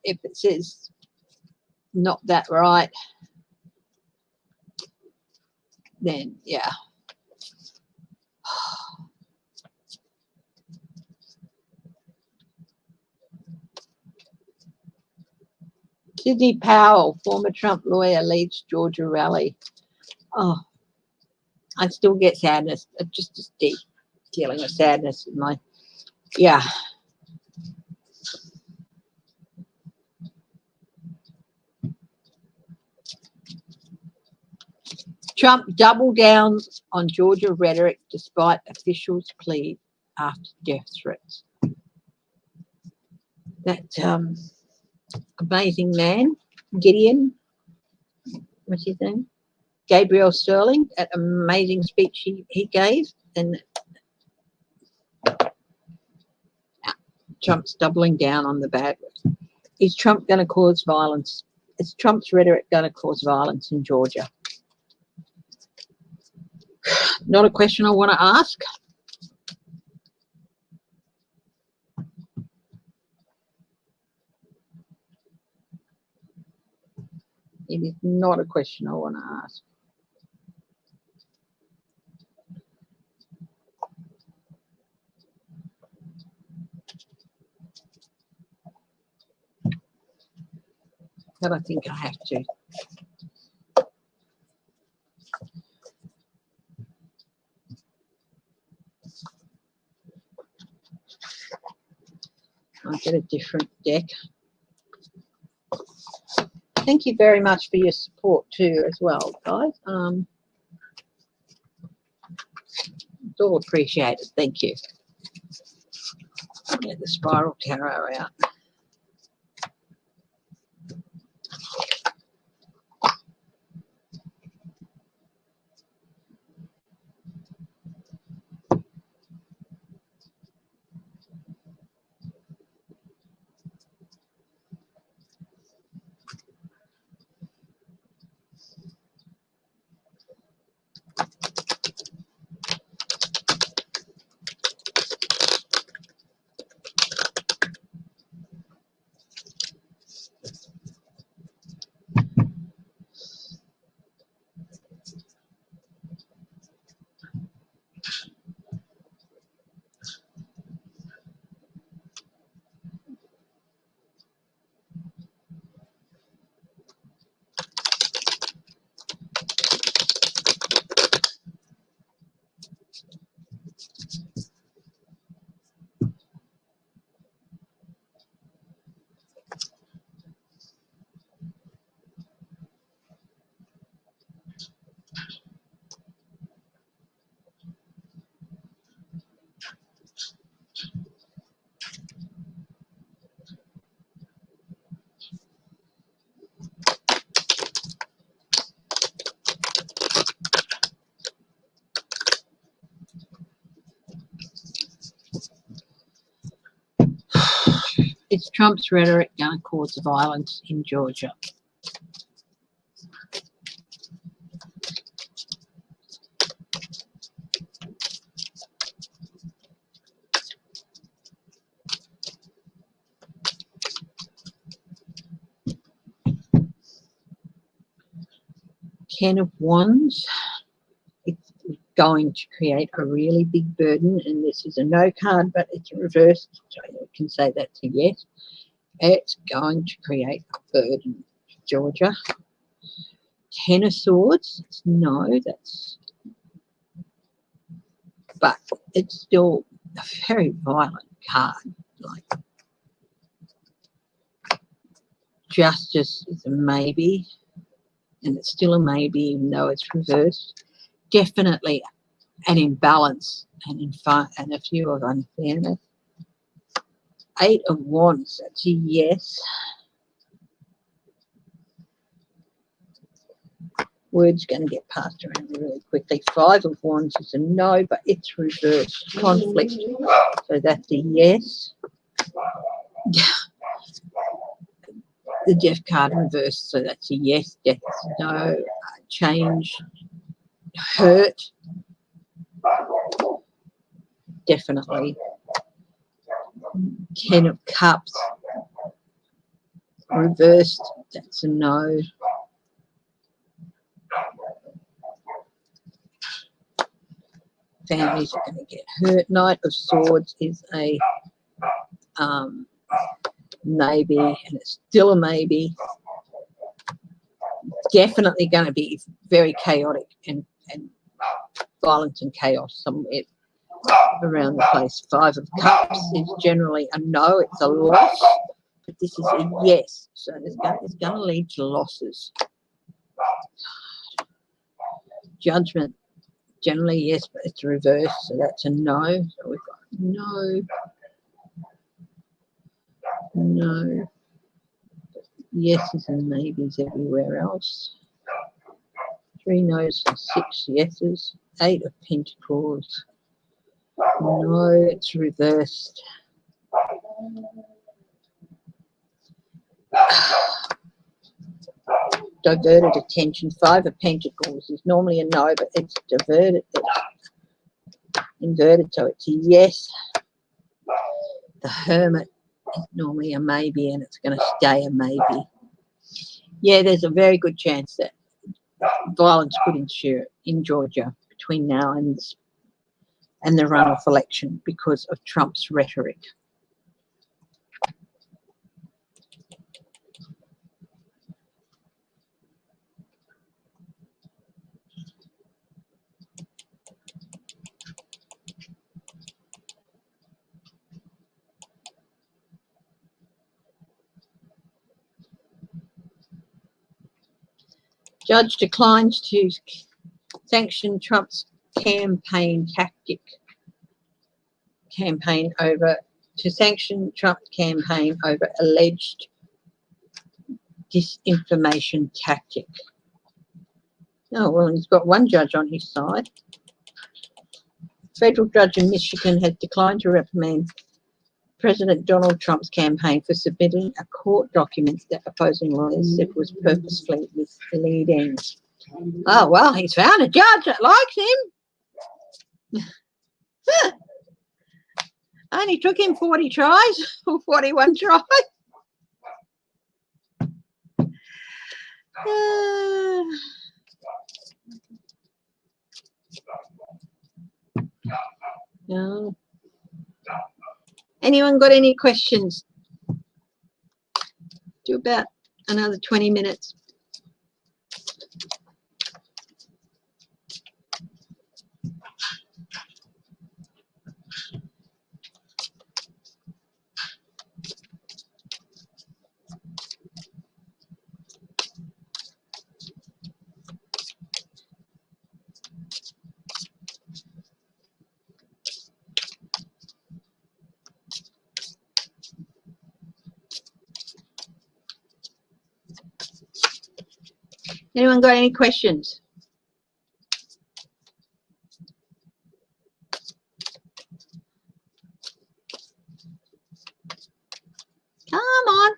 Speaker 3: it says not that right, then yeah. Sidney Powell, former Trump lawyer, leads Georgia rally. Oh, I still get sadness. Just a deep feeling of sadness in my, yeah. Trump doubled down on Georgia rhetoric despite officials' plea after death threats. That amazing man, Gideon, what's his name? Gabriel Sterling, that amazing speech he gave, and Trump's doubling down on the bad. Is Trump going to cause violence? Is Trump's rhetoric going to cause violence in Georgia? Not a question I want to ask. It is not a question I want to ask. But I think I have to. I'll get a different deck. Thank you very much for your support too as well, guys. It's all appreciated. Thank you. Get the spiral tarot out. Is Trump's rhetoric going to cause violence in Georgia? Ten of Wands. It's going to create a really big burden, and this is a no card, but it's reversed, so you can say that's a yes. It's going to create a burden, Georgia. Ten of Swords, no, but it's still a very violent card. Like Justice is a maybe, and it's still a maybe even though it's reversed. Definitely an imbalance and a few of unfairness. Eight of Wands, that's a yes. Word's going to get passed around really quickly. Five of Wands is a no, but it's reversed. Conflict, so that's a yes. The Death card reversed, so that's a yes. Death is a no. Change, hurt, definitely. 10 of Cups, reversed, that's a no. Families are going to get hurt. Knight of Swords is a maybe, and it's still a maybe. Definitely going to be very chaotic and violence and chaos somewhere around the place. Five of Cups is generally a no, it's a loss, but this is a yes, so it's going to lead to losses. Judgment, generally yes, but it's reversed, so that's a no. So we've got no, yeses and maybes everywhere else. 3 no's and 6 yeses. 8 of Pentacles, no, it's reversed. Diverted attention. 5 of Pentacles is normally a no, but it's diverted, it's inverted, so it's a yes. The Hermit is normally a maybe, and it's going to stay a maybe. Yeah, there's a very good chance that violence could ensue in Georgia between now and the runoff election because of Trump's rhetoric. Judge declines to sanction Trump's campaign over alleged disinformation tactic. Oh, well, he's got one judge on his side. Federal judge in Michigan has declined to reprimand President Donald Trump's campaign for submitting a court document that opposing lawyers said was purposefully misleading. Oh, well, he's found a judge that likes him. Only took him 40 tries, or 41 tries. No. Anyone got any questions? Do about another 20 minutes. Anyone got any questions? Come on.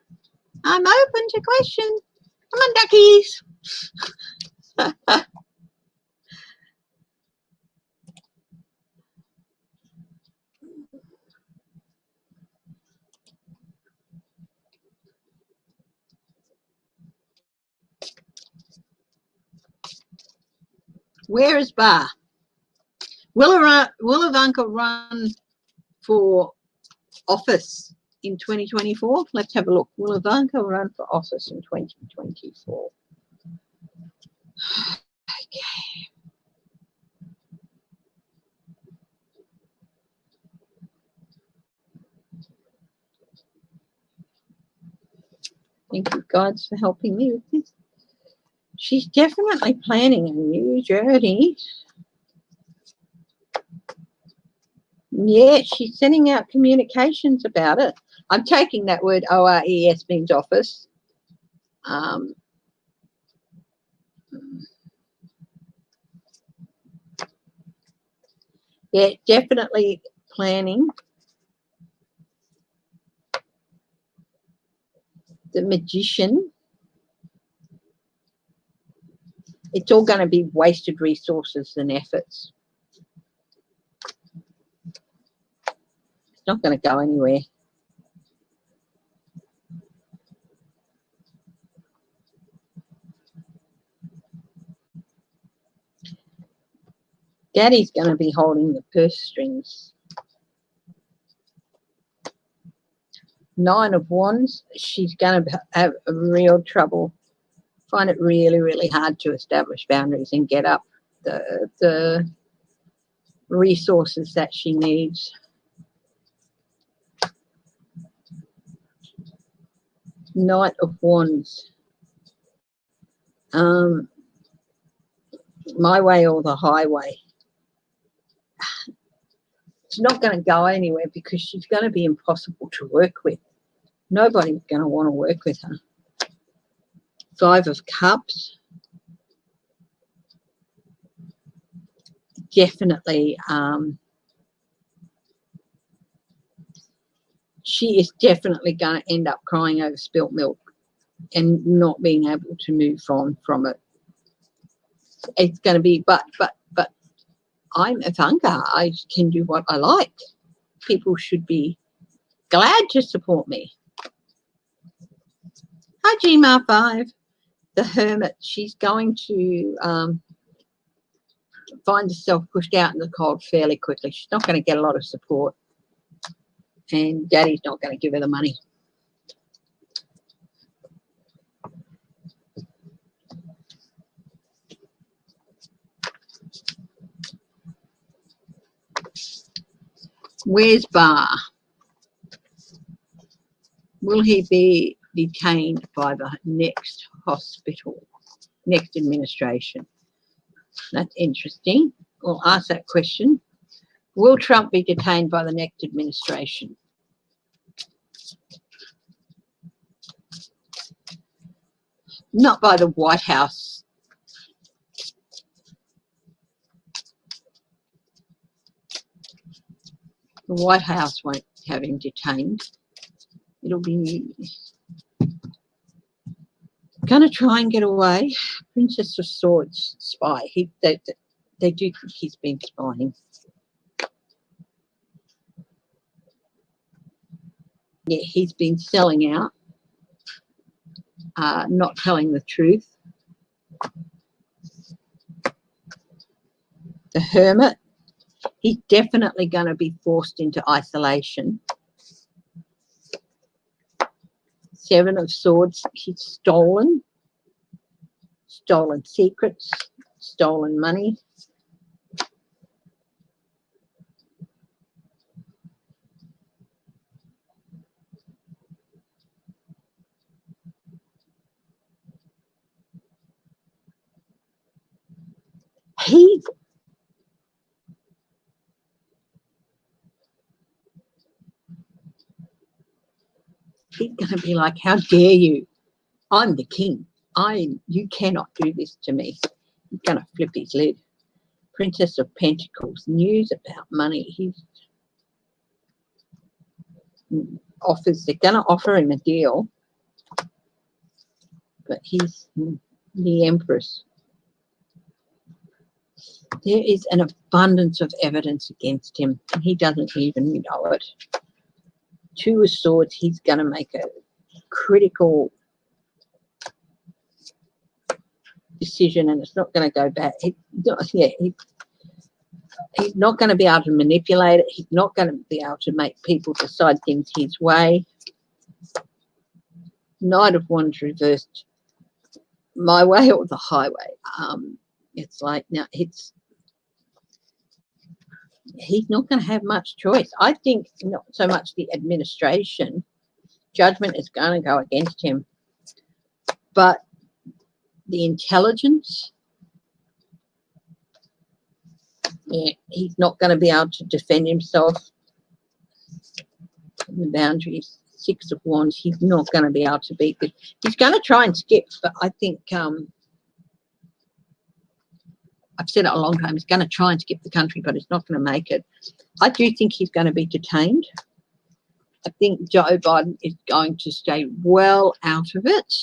Speaker 3: I'm open to questions. Come on, duckies. Where is Bar? Will Ivanka run for office in 2024? Let's have a look. Will Ivanka run for office in 2024? Okay. Thank you, gods, for helping me with this. She's definitely planning a new journey. Yeah, she's sending out communications about it. I'm taking that word ORES means office. Yeah, definitely planning. The Magician. It's all going to be wasted resources and efforts. It's not going to go anywhere. Daddy's going to be holding the purse strings. 9 of Wands, she's going to have a real trouble. Find it really, really hard to establish boundaries and get up the resources that she needs. Knight of Wands. My way or the highway. It's not going to go anywhere because she's going to be impossible to work with. Nobody's going to want to work with her. 5 of Cups. Definitely, she is definitely going to end up crying over spilt milk and not being able to move on from it. It's going to be, but I'm Ivanka. I can do what I like. People should be glad to support me. Hi, Gmar 5. The Hermit. She's going to find herself pushed out in the cold fairly quickly. She's not going to get a lot of support. And Daddy's not going to give her the money. Where's Bar? Will he be detained by the next hospital, next administration? That's interesting. We'll ask that question. Will Trump be detained by the next administration? Not by the White House. The White House won't have him detained. It'll be going to try and get away. Princess of Swords spy. They do think he's been spying. Yeah, he's been selling out, not telling the truth. The Hermit. He's definitely going to be forced into isolation. 7 of Swords. He's stolen secrets, stolen money. He's going to be like, how dare you? I'm the king. You cannot do this to me. He's going to flip his lid. Princess of Pentacles. News about money. He's offers. They're going to offer him a deal. But he's the Empress. There is an abundance of evidence against him, and he doesn't even know it. 2 of Swords, he's going to make a critical decision, and it's not going to go back. He's not going to be able to manipulate it. He's not going to be able to make people decide things his way. Knight of Wands reversed. my way or the highway. It's like now he's not going to have much choice. I think not so much the administration judgment is going to go against him, but the intelligence. Yeah, he's not going to be able to defend himself in the boundaries. Six of Wands, he's not going to be able to beat it. He's going to try and skip, but I think I've said it a long time, he's going to try and skip the country, but he's not going to make it. I do think he's going to be detained. I think Joe Biden is going to stay well out of it,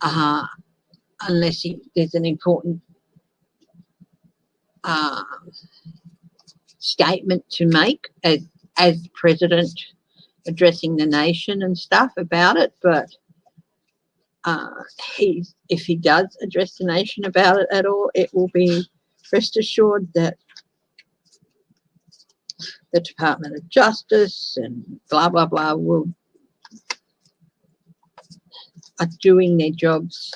Speaker 3: unless there's an important statement to make as president, addressing the nation and stuff about it. But if he does address the nation about it at all, it will be, rest assured, that the Department of Justice and blah blah blah are doing their jobs.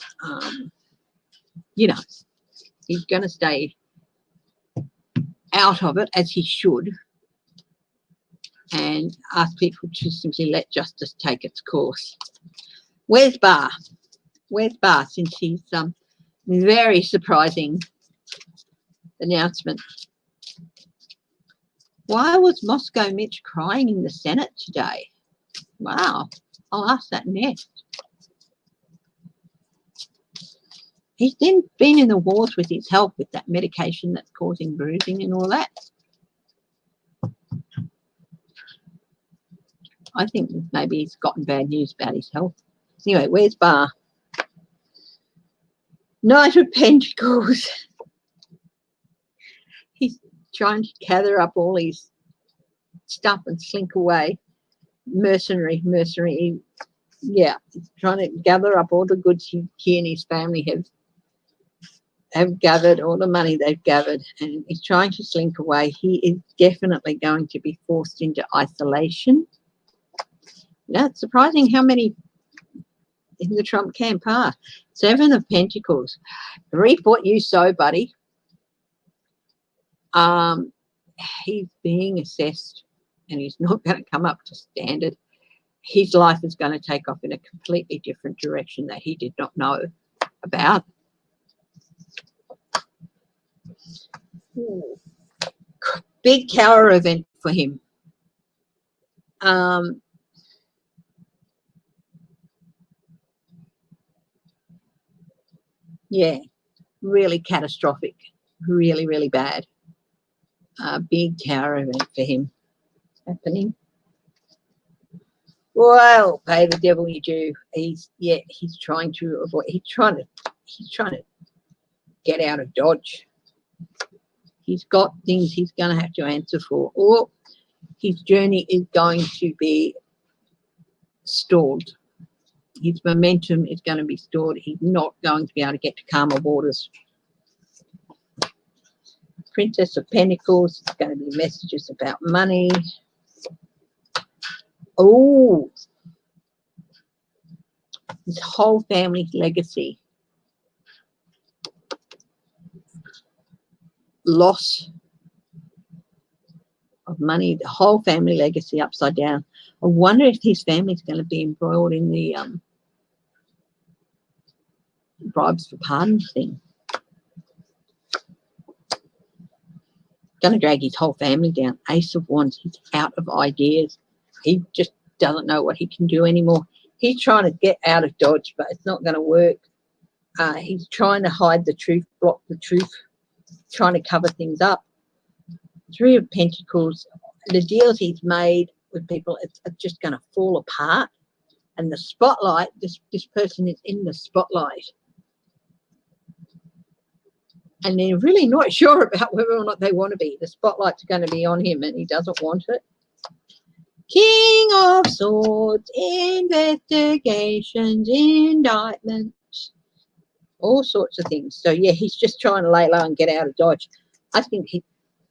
Speaker 3: He's going to stay out of it, as he should, and ask people to simply let justice take its course. Where's Barr? Where's Barr, since he's very surprising announcement? Why was Moscow Mitch crying in the Senate today? Wow, I'll ask that next. He's then been in the wars with his health, with that medication that's causing bruising and all that. I think maybe he's gotten bad news about his health. Anyway, where's Barr? Knight of Pentacles. He's trying to gather up all his stuff and slink away. Mercenary. Yeah, he's trying to gather up all the goods he and his family have gathered, all the money they've gathered, and he's trying to slink away. He is definitely going to be forced into isolation. Yeah, it's surprising how many in the Trump camp are. Seven of Pentacles. Reap what you sow, buddy. He's being assessed, and he's not going to come up to standard. His life is going to take off in a completely different direction that he did not know about. Ooh. Big tower event for him. Yeah, really catastrophic, really bad. Big tower event for him happening. Well, pay the devil you do. He's trying to avoid. He's trying to get out of Dodge. He's got things he's going to have to answer for, or his journey is going to be stalled. His momentum is going to be stalled. He's not going to be able to get to calmer waters. Princess of Pentacles. It's going to be messages about money. Oh, his whole family's legacy. Loss of money, the whole family legacy upside down. I wonder if his family's going to be embroiled in the bribes for pardon thing. Going to drag his whole family down. Ace of Wands. He's out of ideas. He just doesn't know what he can do anymore. He's trying to get out of Dodge, but it's not going to work. He's trying to hide the truth, block the truth, trying to cover things up. Three of Pentacles. The deals he's made with people, it's just going to fall apart. And the spotlight, this person is in the spotlight. And they're really not sure about whether or not they want to be. The spotlight's going to be on him, and he doesn't want it. King of Swords, investigations, indictments, all sorts of things. So, yeah, he's just trying to lay low and get out of Dodge. I think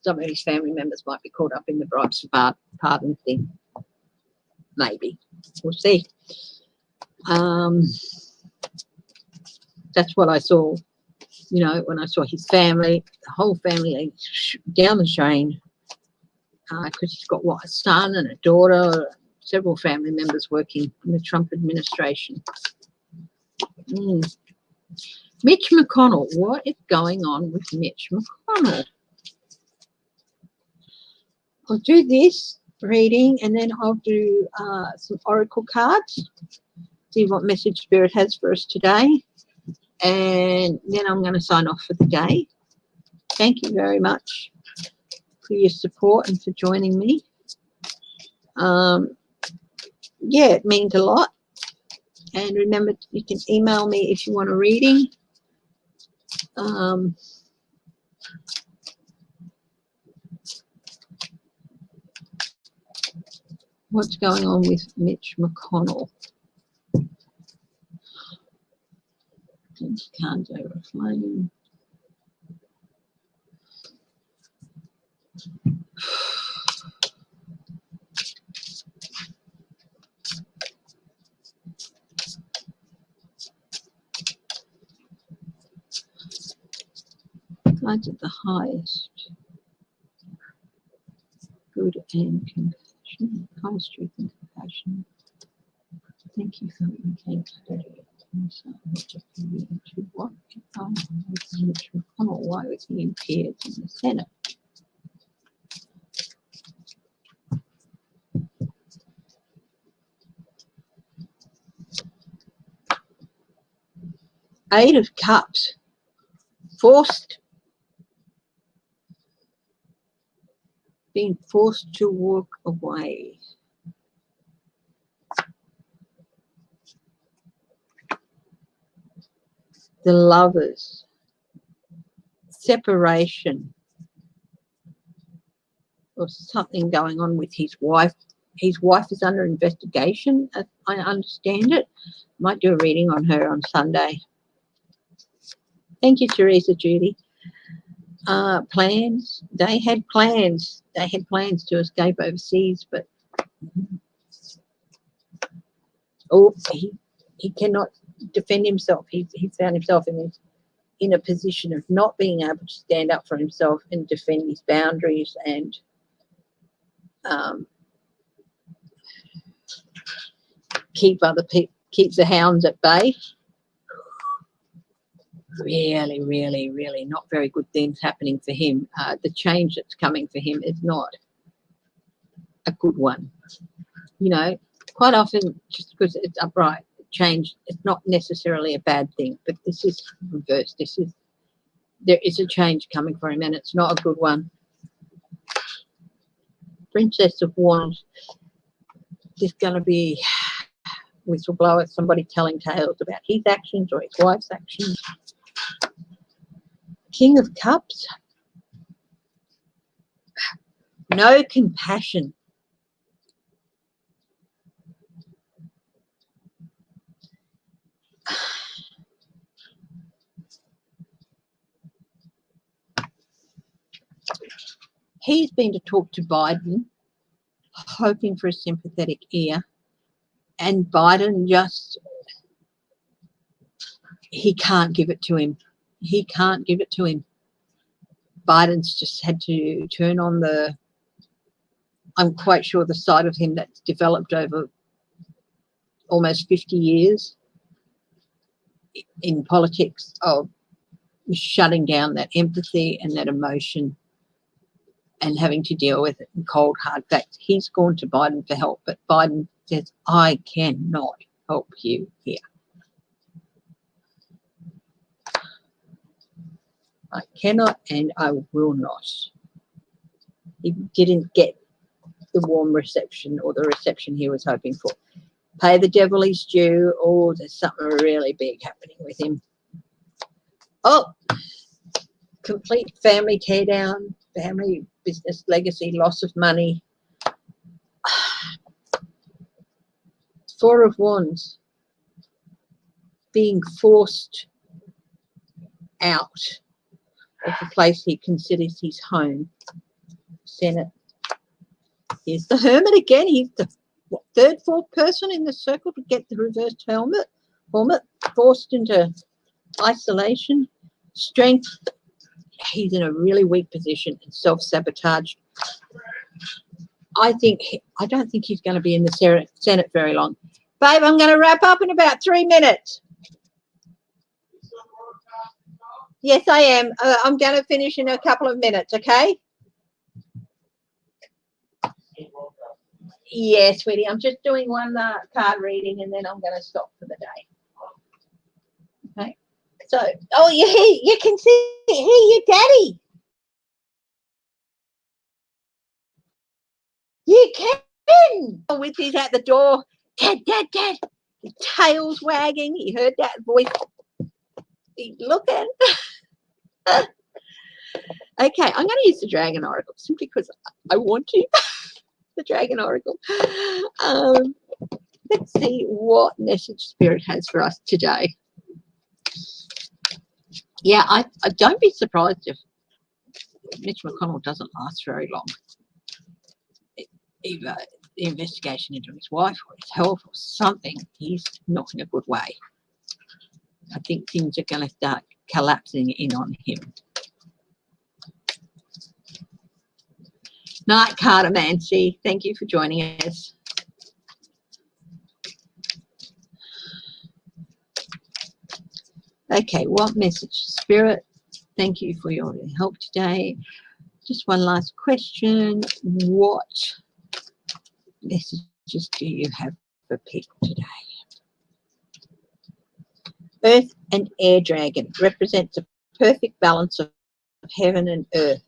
Speaker 3: some of his family members might be caught up in the bribes for pardon thing. Maybe. We'll see. That's what I saw, you know, when I saw his family, the whole family down the drain, because he's got, what, a son and a daughter, several family members working in the Trump administration. Mitch McConnell. What is going on with Mitch McConnell? I'll do this reading and then I'll do some oracle cards, see what message Spirit has for us today, and then I'm going to sign off for the day. Thank you very much for your support and for joining me. Yeah, it means a lot. And remember, you can email me if you want a reading. What's going on with Mitch McConnell? Can't overflame. Cards at the highest. Good and compassion. Highest truth and compassion. Thank you for making clarity. What Mitch McConnell? Why was he impaired in the Senate? Eight of Cups. Being forced to walk away. The Lovers. Separation. Or something going on with his wife. His wife is under investigation, as I understand it. Might do a reading on her on Sunday. Thank you, Teresa Judy. Plans. They had plans. They had plans to escape overseas, but he cannot defend himself. He found himself in a position of not being able to stand up for himself and defend his boundaries and keep the hounds at bay. Really, really, really not very good things happening for him. The change that's coming for him is not a good one. You know, quite often, just because it's upright, change, it's not necessarily a bad thing, but this is reversed. There is a change coming for him and it's not a good one. Princess of Wands. There's going to be whistleblower, somebody telling tales about his actions or his wife's actions. King of Cups. No compassion. He's been to talk to Biden, hoping for a sympathetic ear, and Biden he can't give it to him. He can't give it to him. Biden's just had to turn on I'm quite sure the side of him that's developed over almost 50 years in politics of shutting down that empathy and that emotion and having to deal with it in cold, hard facts. He's gone to Biden for help, but Biden says, I cannot help you here. I cannot and I will not. He didn't get the warm reception or the reception he was hoping for. Pay the devil his due. Oh, there's something really big happening with him. Oh, complete family tear down, family business legacy, loss of money. Four of Wands. Being forced out of the place he considers his home. Senate. Here's the Hermit again. He's the third, fourth person in the circle to get the reversed helmet. Forced into isolation, strength. He's in a really weak position and self-sabotage. I don't think he's going to be in the Senate very long. Babe, I'm going to wrap up in about 3 minutes. Yes, I am. I'm going to finish in a couple of minutes, okay? Yeah, sweetie. I'm just doing one card reading and then I'm going to stop for the day. Okay. So, oh, you can see hear your daddy. You can. With his at the door. Dad, Dad, Dad. His tail's wagging. He heard that voice. He's looking. Okay, I'm going to use the Dragon Oracle simply because I want to. The Dragon Oracle. Let's see what message Spirit has for us today. Yeah, I don't be surprised if Mitch McConnell doesn't last very long. Either the investigation into his wife or his health or something, he's not in a good way. I think things are going to start collapsing in on him. Night, Cartomancy. Thank you for joining us. Okay, what message, Spirit? Thank you for your help today. Just one last question. What messages do you have for people today? Earth and Air Dragon represents a perfect balance of heaven and earth.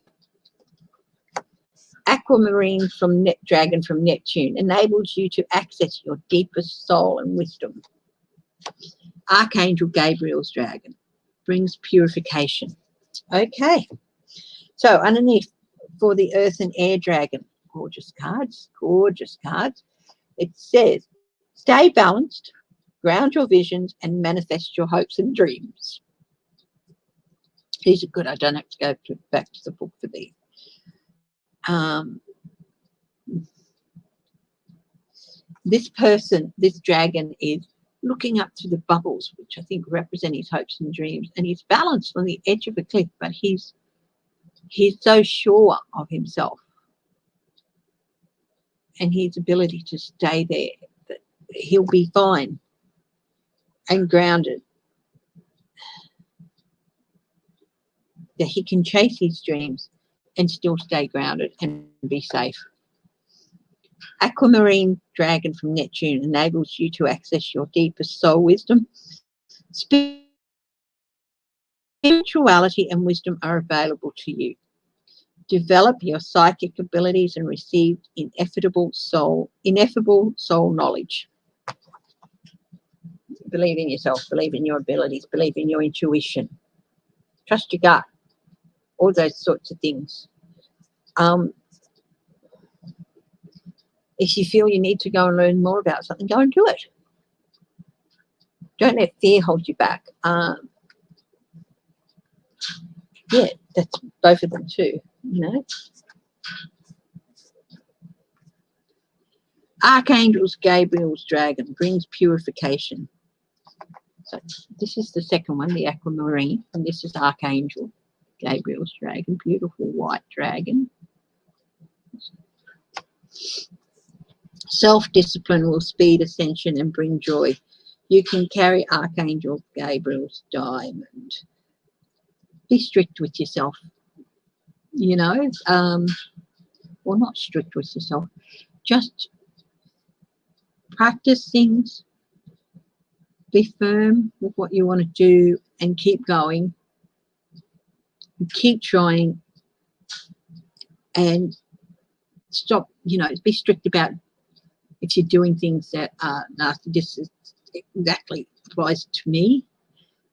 Speaker 3: Aquamarine from Dragon from Neptune enables you to access your deepest soul and wisdom. Archangel Gabriel's Dragon brings purification. Okay, so underneath for the Earth and Air Dragon, gorgeous cards, it says, stay balanced, ground your visions and manifest your hopes and dreams. These are good. I don't have to go back to the book for these. This person, this dragon, is looking up to the bubbles, which I think represent his hopes and dreams, and he's balanced on the edge of a cliff, but he's so sure of himself and his ability to stay there that he'll be fine and grounded, that he can chase his dreams and still stay grounded and be safe. Aquamarine Dragon from Neptune enables you to access your deepest soul wisdom. Spirituality and wisdom are available to you. Develop your psychic abilities and receive ineffable soul knowledge. Believe in yourself, believe in your abilities, believe in your intuition. Trust your gut. All those sorts of things. If you feel you need to go and learn more about something, go and do it. Don't let fear hold you back. Yeah, that's both of them too, you know. Archangel's Gabriel's Dragon brings purification. So this is the second one, the Aquamarine, and this is Archangel Gabriel's Dragon, beautiful white dragon. Self-discipline will speed ascension and bring joy. You can carry Archangel Gabriel's diamond. Be strict with yourself, you know, or not strict with yourself. Just practice things. Be firm with what you want to do and keep going. Keep trying and stop, you know, be strict about if you're doing things that are nasty. This is exactly applies to me.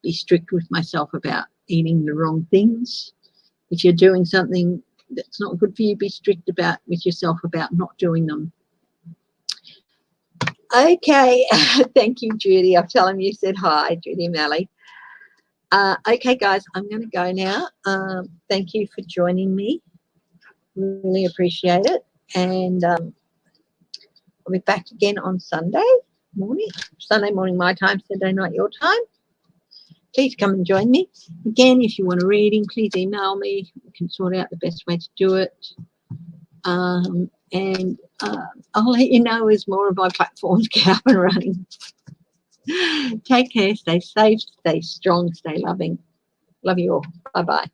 Speaker 3: Be strict with myself about eating the wrong things. If you're doing something that's not good for you, be strict with yourself about not doing them. Okay, thank you, Judy. I'll tell him you said hi, Judy Malley. Okay, guys, I'm going to go now. Thank you for joining me. Really appreciate it. And I'll be back again on Sunday morning my time, Saturday night your time. please come and join me. Again, if you want a reading, please email me. We can sort out the best way to do it. And I'll let you know as more of my platforms get up and running. Take care, stay safe, stay strong, stay loving. Love you all. Bye-bye.